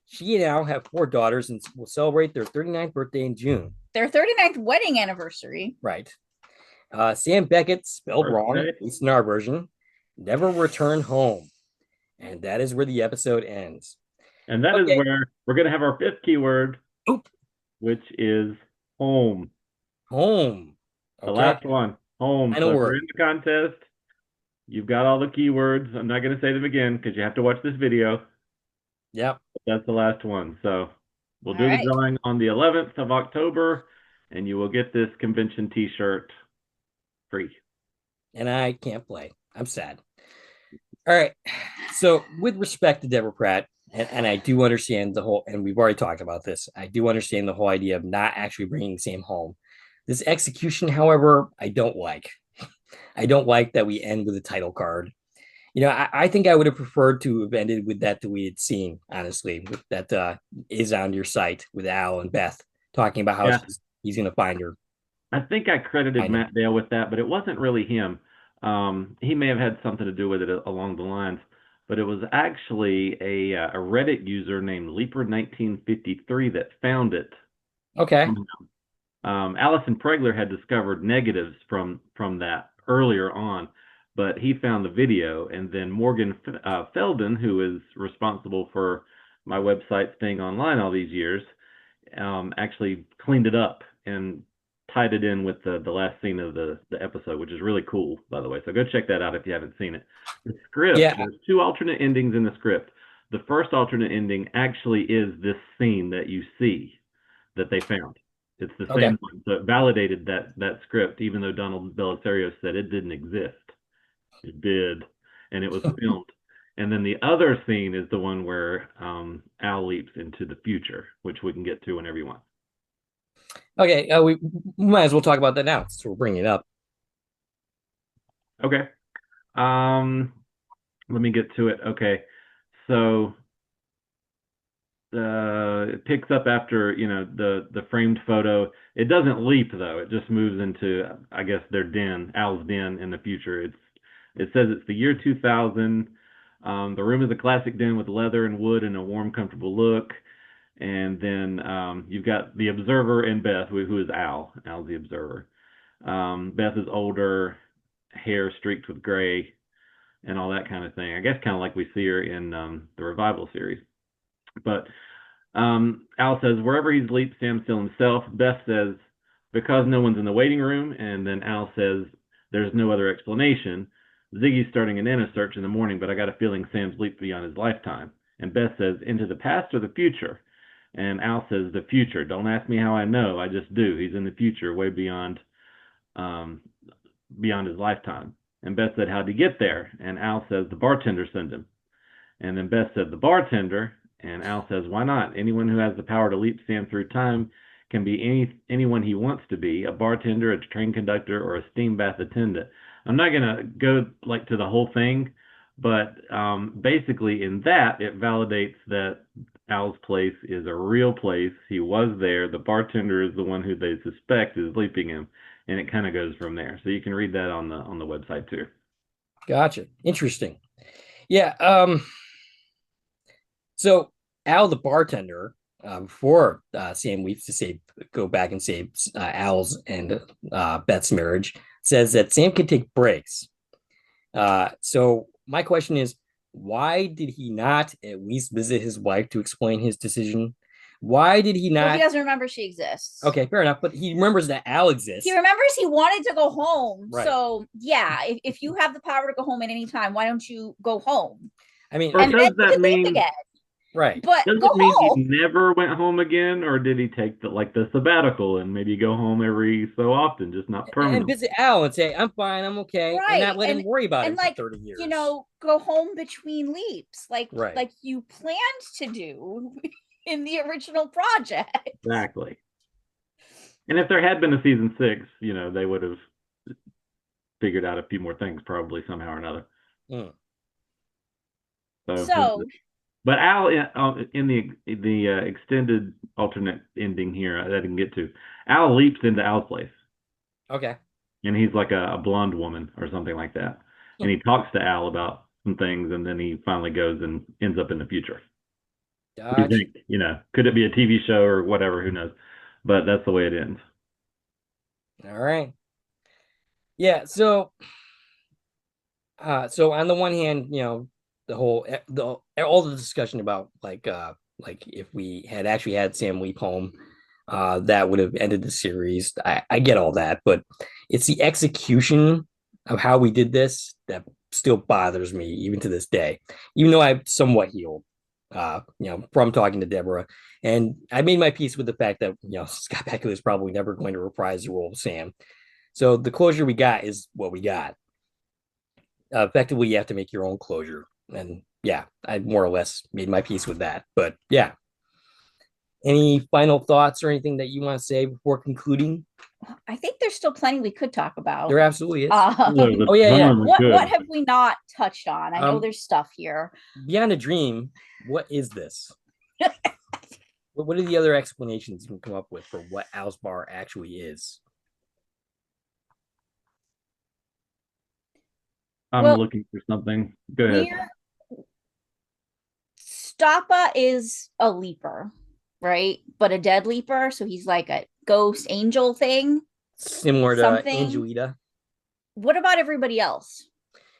She and Al have 4 daughters and will celebrate their 39th birthday in June. Their 39th wedding anniversary. Right. Sam Beckett, spelled wrong, Okay. at least in our version, never returned home. And that is where the episode ends. And that is where we're going to have our 5th keyword, which is home. Home. Okay. The last one, home. So if you're in the contest, you've got all the keywords. I'm not going to say them again because you have to watch this video. Yep. That's the last one. So we'll do the drawing on the 11th of October, and you will get this convention t-shirt free. And I can't play. I'm sad. All right. So with respect to Deborah Pratt, and I do understand the whole, and we've already talked about this, I do understand the whole idea of not actually bringing Sam home. This execution, however, I don't like. I don't like that we end with a title card. You know, I think I would have preferred to have ended with that deleted scene, honestly, that is on your site with Al and Beth talking about how he's going to find her. I think I credited Matt Dale with that, but it wasn't really him. He may have had something to do with it along the lines, but it was actually a Reddit user named Leaper1953 that found it. Okay. Allison Pregler had discovered negatives from that earlier on, but he found the video, and then Morgan Felden, who is responsible for my website staying online all these years, actually cleaned it up and tied it in with the last scene of the episode, which is really cool, by the way. So go check that out if you haven't seen it. The script, there's 2 alternate endings in the script. The first alternate ending actually is this scene that you see that they found. It's the same one. So it validated that script, even though Donald Belisario said it didn't exist. It did, and it was filmed. And then the other scene is the one where Al leaps into the future, which we can get to whenever you want. Okay, we might as well talk about that now, so we're bringing it up. Okay. Let me get to it. Okay, so it picks up after the framed photo. It doesn't leap though. It just moves into, I guess, their den, Al's den in the future. It says it's the year 2000. The room is a classic den with leather and wood and a warm, comfortable look. And then you've got the observer and Beth, who is Al. Al's the observer. Beth is older, hair streaked with gray, and all that kind of thing. I guess kind of like we see her in the Revival series. But Al says, wherever he's leaped, Sam's still himself. Beth says, because no one's in the waiting room. And then Al says, there's no other explanation. Ziggy's starting an Anna search in the morning, but I got a feeling Sam's leaped beyond his lifetime. And Beth says, into the past or the future? And Al says, the future. Don't ask me how I know. I just do. He's in the future, way beyond his lifetime. And Beth said, how'd he get there? And Al says, the bartender sent him. And then Beth said, the bartender. And Al says, why not? Anyone who has the power to leap Sam through time can be anyone he wants to be, a bartender, a train conductor, or a steam bath attendant. I'm not going to go to the whole thing, but basically in that, it validates that Al's place is a real place. He was there. The bartender is the one who they suspect is leaping him, and it kind of goes from there. So you can read that on the website too. Gotcha. Interesting. Yeah. So Al, the bartender, before Sam leaves to go back and save Al's and Beth's marriage, says that Sam can take breaks. So my question is, why did he not at least visit his wife to explain his decision? Why did he Well, not? he doesn't remember she exists. Okay, fair enough. But he remembers that Al exists. He remembers he wanted to go home. Right. So yeah, if you have the power to go home at any time, why don't you go home? I mean, Or And does then you that can leave mean again. right? But does go it mean home. he never went home again, or did he take the sabbatical and maybe go home every so often, just not And permanently? visit Al and say, "I'm fine, I'm okay," and Right. not let him worry about And it for like 30 years. you know, go home between leaps, like Right. you planned to do in the original project. Exactly. And if there had been a season 6, they would have figured out a few more things probably somehow or another. Mm. So but Al in the extended alternate ending here that I didn't get to, Al leaps into Al's place, Okay. and he's like a blonde woman or something like that, and he talks to Al about some things, and then he finally goes and ends up in the future. What do you Gotcha. think? Could it be a TV show or whatever? Who knows? But that's the way it ends. All right. Yeah. So on the one hand, the whole all the discussion about like if we had actually had Sam leap home, that would have ended the series. I get all that, but it's the execution of how we did this that still bothers me even to this day. Even though I've somewhat healed, from talking to Deborah, and I made my peace with the fact that Scott Bakula is probably never going to reprise the role of Sam. So the closure we got is what we got. Effectively, you have to make your own closure, and yeah, I more or less made my peace with that. But yeah, any final thoughts or anything that you want to say before concluding? I think there's still plenty we could talk about. There absolutely is. Oh yeah. What have we not touched on? I know there's stuff here. Beyond a Dream, what is this? What are the other explanations you can come up with for what Al's bar actually is? I'm looking for something. Go ahead. Stappa is a leaper, right? But a dead leaper, so he's like a ghost angel thing. Similar to Angelita. What about everybody else?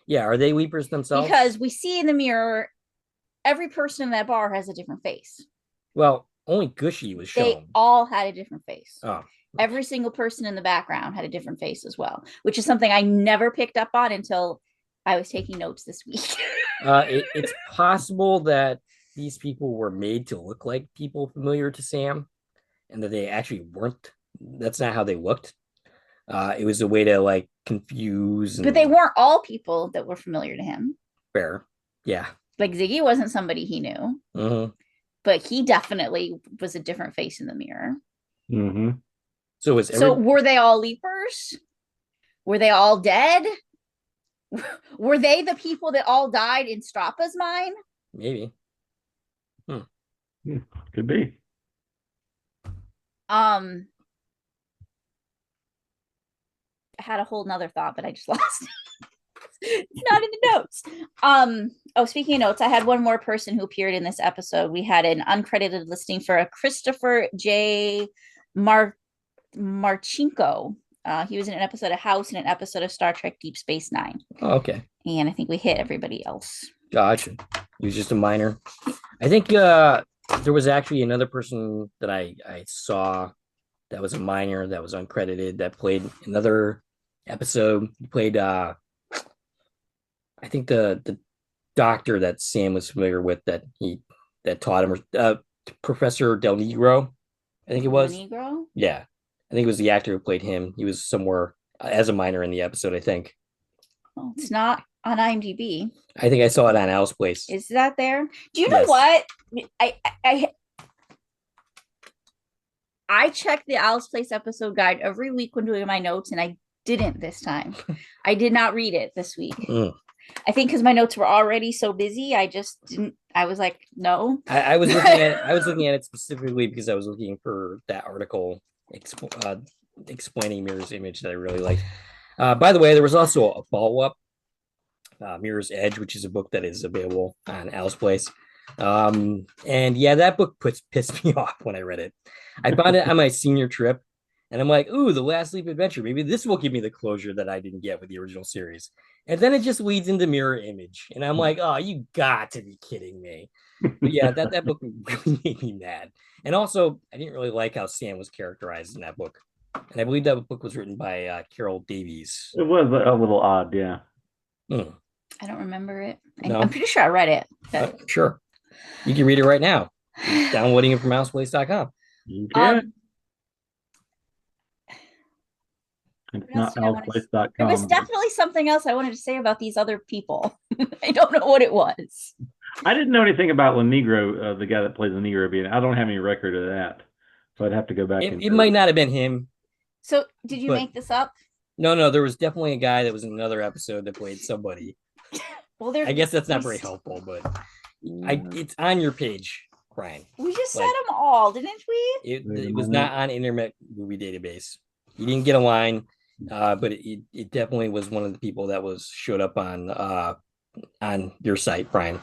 Yeah, are they leapers themselves? Because we see in the mirror, every person in that bar has a different face. Well, only Gushy was shown. They all had a different face. Oh. Every single person in the background had a different face as well, which is something I never picked up on until I was taking notes this week. It's possible that these people were made to look like people familiar to Sam, and that they actually weren't. That's not how they looked. It was a way to like confuse. But they weren't all people that were familiar to him. Fair. Yeah. Like Ziggy wasn't somebody he knew. Mm-hmm. But he definitely was a different face in the mirror. Mm-hmm. So were they all leapers? Were they all dead? Were they the people that all died in Strappa's mind? Maybe. Could be. I had a whole nother thought, but I just lost it. It's not in the notes. Speaking of notes, I had one more person who appeared in this episode. We had an uncredited listing for a Christopher J. Marchenko. He was in an episode of House and an episode of Star Trek Deep Space Nine. Oh, okay. And I think we hit everybody else. Gotcha. He was just a minor. I think there was actually another person that I saw that was a minor that was uncredited that played another episode. He played I think the doctor that Sam was familiar with that taught him, Professor Del Negro, I think it was. Del Negro? Yeah. I think it was the actor who played him. He was somewhere as a minor in the episode, I think. Well, it's not on IMDb. I think I saw it on Al's Place. Is that there? Do you know what? I check the Al's Place episode guide every week when doing my notes, and I didn't this time. I did not read it this week. I think because my notes were already so busy, I just didn't. I was like, no. I was looking at it specifically because I was looking for that article explaining Mirror's Image that I really liked. By the way, there was also a follow-up, Mirror's Edge, which is a book that is available on Al's Place. And yeah, that book pissed me off when I read it. I found it on my senior trip, and I'm like, ooh, The Last Leap Adventure. Maybe this will give me the closure that I didn't get with the original series. And then it just leads into Mirror Image. And I'm like, oh, you got to be kidding me. But yeah, that book really made me mad. And also, I didn't really like how Sam was characterized in that book. And I believe that book was written by Carol Davies. It was a little odd, yeah. Hmm. I don't remember it. No? I'm pretty sure I read it. Sure. You can read it right now. Downloading it from houseplace.com. You can. It's What else not did I want to say? houseplace.com. There was definitely something else I wanted to say about these other people. I don't know what it was. I didn't know anything about La Negro, the guy that plays the Negro being. I don't have any record of that, so I'd have to go back. It might not have been him. So, did you make this up? No. There was definitely a guy that was in another episode that played somebody. Well, I guess that's not very helpful, but it's on your page, Brian. We just said them all, didn't we? It was not on Internet Movie Database. You didn't get a line, but it definitely was one of the people that showed up on your site, Brian.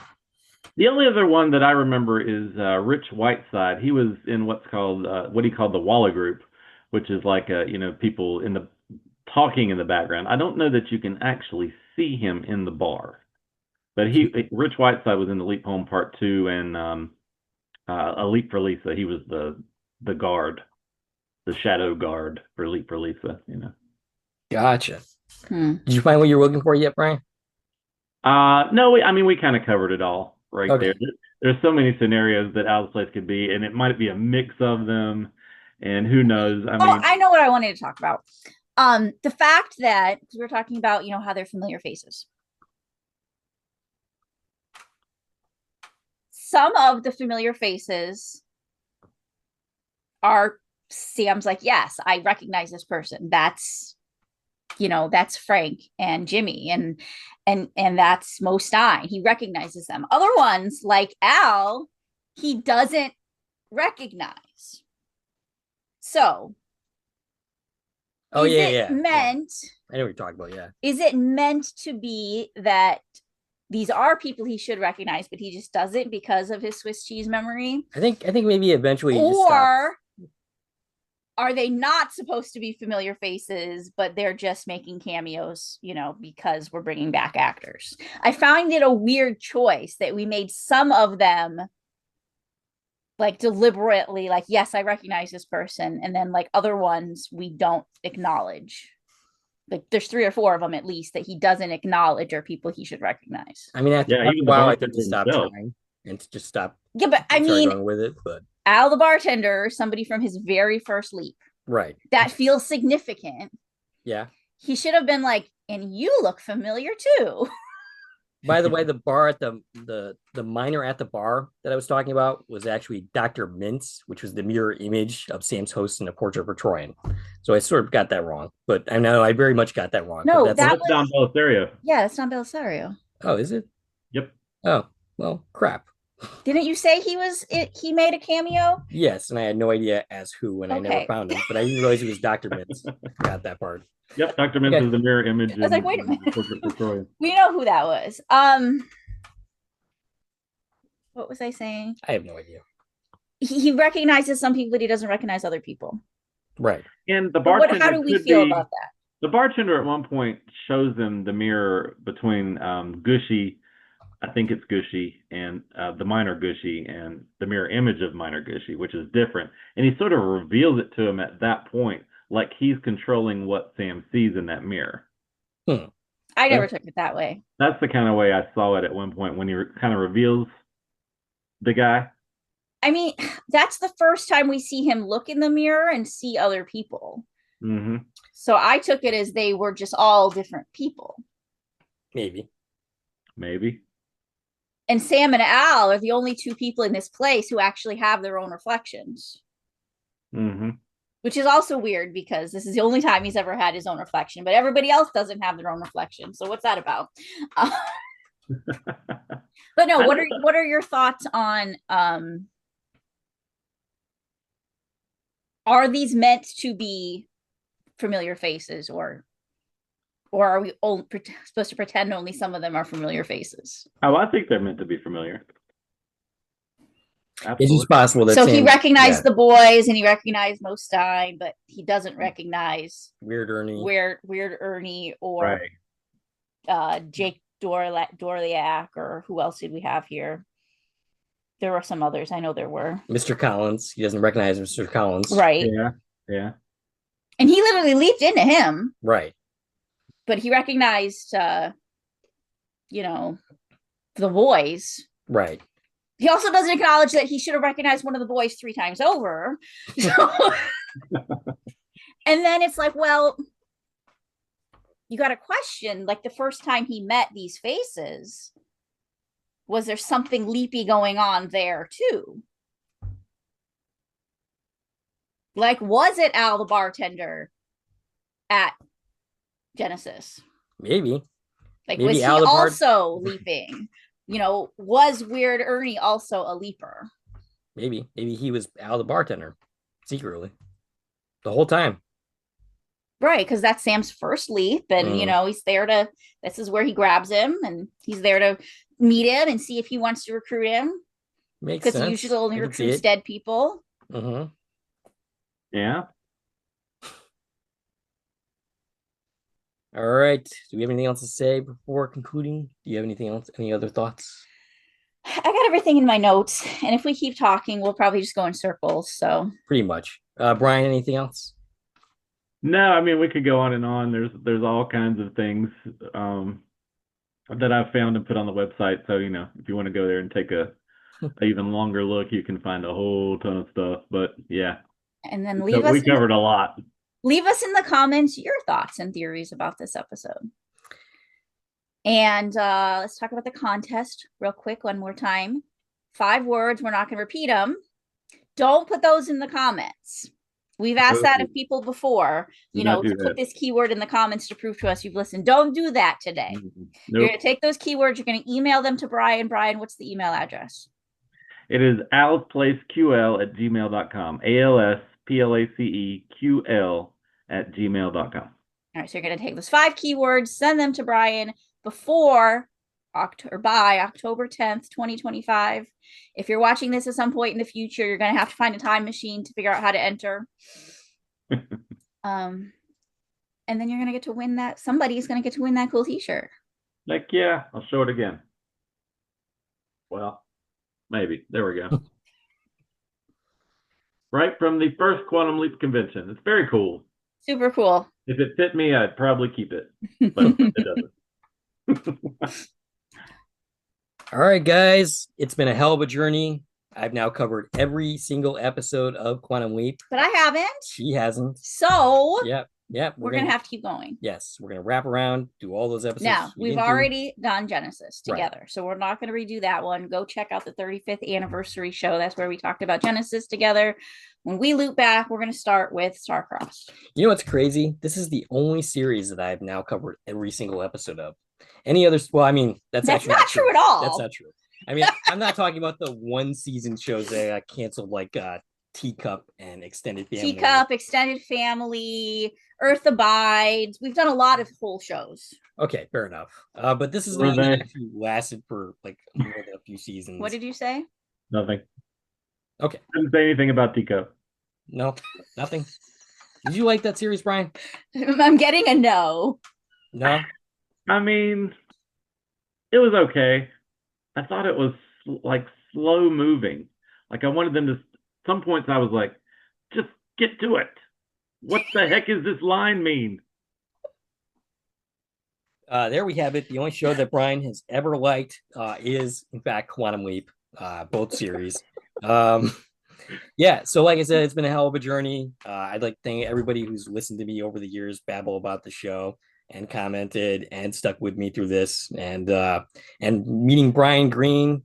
The only other one that I remember is Rich Whiteside. He was in what's called what he called the Walla Group, which is like people in the talking in the background. I don't know that you can actually see him in the bar, but Rich Whiteside was in the Leap Home Part 2 and A Leap for Lisa. He was the guard, the shadow guard for Leap for Lisa. Gotcha. Did you find what you're looking for yet, Brian? No, we kind of covered it all there. There's so many scenarios that Alice Place could be, and it might be a mix of them, and who knows? I know what I wanted to talk about. The fact that we were talking about, how they're familiar faces. Some of the familiar faces are Sam's like, yes, I recognize this person. That's Frank and Jimmy and that's Mo Stein. He recognizes them. Other ones like Al, he doesn't recognize. So meant, I know what you're talking about, yeah. Is it meant to be that these are people he should recognize, but he just doesn't because of his Swiss cheese memory? I think maybe eventually or are they not supposed to be familiar faces, but they're just making cameos, because we're bringing back actors? I find it a weird choice that we made some of them like deliberately, like, yes, I recognize this person. And then like other ones we don't acknowledge. Like there's 3 or 4 of them at least that he doesn't acknowledge are people he should recognize. I mean, after a while, I think to stop trying and to just stop. Yeah, but I mean, going with it, but Al the bartender, somebody from his very first Leap. Right. That feels significant. Yeah. He should have been like, and you look familiar too. By the way, the bar at the miner at the bar that I was talking about was actually Dr. Mintz, which was the mirror image of Sam's host in A Portrait of a Troyan. So I sort of got that wrong, but I know I very much got that wrong. No, that's Don Belisario. Yeah, that's Don Belisario. Oh, is it? Yep. Oh, well, crap. Didn't you say he made a cameo? Yes, and I had no idea as who, and I never found him, but I didn't realize it was Dr. Mintz. Got that part. Yep, Dr. Mintz is the mirror image. I was like, wait a minute. We know who that was. What was I saying? I have no idea. He recognizes some people, but he doesn't recognize other people. Right. And the bartender. How do we feel about that? The bartender at one point shows them the mirror between Gushy, I think it's Gushy, and the minor Gushy, and the mirror image of minor Gushy, which is different. And he sort of reveals it to him at that point, like he's controlling what Sam sees in that mirror. I never took it that way. That's the kind of way I saw it at one point when he kind of reveals the guy. I mean, that's the first time we see him look in the mirror and see other people. Mm-hmm. So I took it as they were just all different people. Maybe. And Sam and Al are the only 2 people in this place who actually have their own reflections. Mm-hmm. Which is also weird because this is the only time he's ever had his own reflection, but everybody else doesn't have their own reflection. So what's that about? But no, what are your thoughts on are these meant to be familiar faces, or are we supposed to pretend only some of them are familiar faces? Oh, I think they're meant to be familiar. Absolutely. It's just possible that he recognized the boys and he recognized Mo Stein, but he doesn't recognize Weird Ernie or Jake Dorliak, or who else did we have here? There were some others. I know there were. Mr. Collins. He doesn't recognize Mr. Collins. Right. Yeah. And he literally leaped into him. Right. But he recognized, you know, the boys. Right. He also doesn't acknowledge that he should have recognized one of the boys 3 times over. So, and then it's like, well, you got to question, like the first time he met these faces, was there something leapy going on there too? Like, was it Al the bartender at Genesis? Maybe. Like, Maybe was he also leaping? You know, was Weird Ernie also a leaper? Maybe he was Al the bartender secretly the whole time. Right, because that's Sam's first leap, and you know, he's there to, this is where he grabs him, and he's there to meet him and see if he wants to recruit him. Makes sense. Because he usually only recruits dead people. Mm-hmm. Yeah. All right. Do we have anything else to say before concluding? Do you have anything else? Any other thoughts? I got everything in my notes, and if we keep talking, we'll probably just go in circles. So pretty much. Brian, anything else? No, I mean, we could go on and on. There's all kinds of things that I've found and put on the website. So, you know, if you want to go there and take a even longer look, you can find a whole ton of stuff. But yeah. And then we covered a lot. Leave us in the comments your thoughts and theories about this episode. And let's talk about the contest real quick one more time. 5 words. We're not going to repeat them. Don't put those in the comments. We've asked that of people before, you know, to put this keyword in the comments to prove to us you've listened. Don't do that today. Nope. You're going to take those keywords. You're going to email them to Brian. Brian, what's the email address? It is alsplaceql@gmail.com. ALSPLACEQL@gmail.com. All right, so you're going to take those 5 keywords, send them to Brian before by October 10th, 2025. If you're watching this at some point in the future, you're going to have to find a time machine to figure out how to enter. And then you're going to get to win that. Somebody's going to get to win that cool t-shirt. Like, yeah, I'll show it again. Well, maybe. There we go. Right from the first Quantum Leap convention. It's very cool. Super cool. If it fit me, I'd probably keep it. But it doesn't. All right, guys. It's been a hell of a journey. I've now covered every single episode of Quantum Leap. But I haven't. She hasn't. So Yep. We're gonna have to keep going. Yes, we're gonna wrap around, do all those episodes. Now we've already done Genesis together, right. So we're not gonna redo that one. Go check out the 35th anniversary show. That's where we talked about Genesis together. When we loop back, we're gonna start with Starcrossed. You know what's crazy? This is the only series that I've now covered every single episode of. Any others? Well, I mean, that's actually not true at all. That's not true. I mean, I'm not talking about the one season shows that got canceled, like Teacup and Extended Family. Teacup, Extended Family, Earth Abides. We've done a lot of whole shows. Okay, fair enough. But this is the one that actually lasted for like more than a few seasons. What did you say? Nothing. Okay. I didn't say anything about Teacup. No, nothing. Did you like that series, Brian? I'm getting a no. No? I mean, it was okay. I thought it was like slow moving. Like I wanted them to, some points I was like, just get to it. What the heck is this line mean? There we have it. The only show that Brian has ever liked is, in fact, Quantum Leap, both series. Yeah, so like I said, it's been a hell of a journey. I'd like to thank everybody who's listened to me over the years babble about the show and commented and stuck with me through this. And meeting Brian Greene,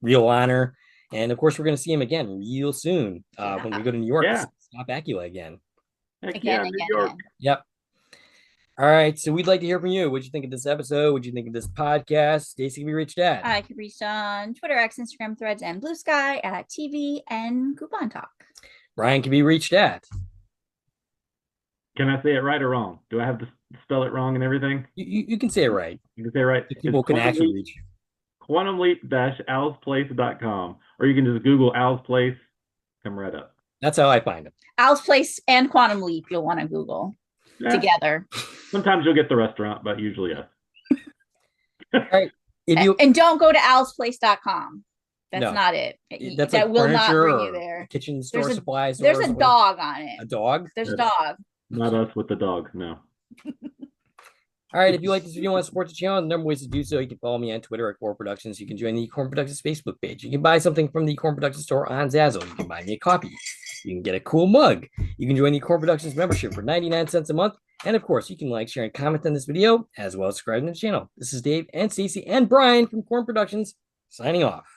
real honor. And of course, we're going to see him again real soon when we go to New York to stop Acula again. Again, New York. Yep. All right. So we'd like to hear from you. What'd you think of this episode? What'd you think of this podcast? Stacie can be reached at. I can be reached on Twitter, X, Instagram, Threads, and Blue Sky at TV and Coupon Talk. Brian can be reached at. Can I say it right or wrong? Do I have to spell it wrong and everything? You can say it right. You can say it right. People can actually reach you. QuantumLeap-alsplace.com, or you can just Google Al's Place. Come right up. That's how I find it. Al's Place and Quantum Leap you'll want to Google together. Sometimes you'll get the restaurant, but usually yes. All right. And don't go to alsplace.com. That's No. not it. That's that like will not furniture bring you or there. kitchen store There's a supplies. there's or a something. dog on it. A dog? There's a dog. Not us with the dog, no. All right, if you like this video and want to support the channel, the number of ways to do so, you can follow me on Twitter at Core Productions. You can join the Core Productions Facebook page. You can buy something from the Core Productions store on Zazzle. You can buy me a copy. You can get a cool mug. You can join the Core Productions membership for 99 cents a month. And of course, you can like, share, and comment on this video, as well as subscribe to the channel. This is Dave and Stacie and Brian from Core Productions signing off.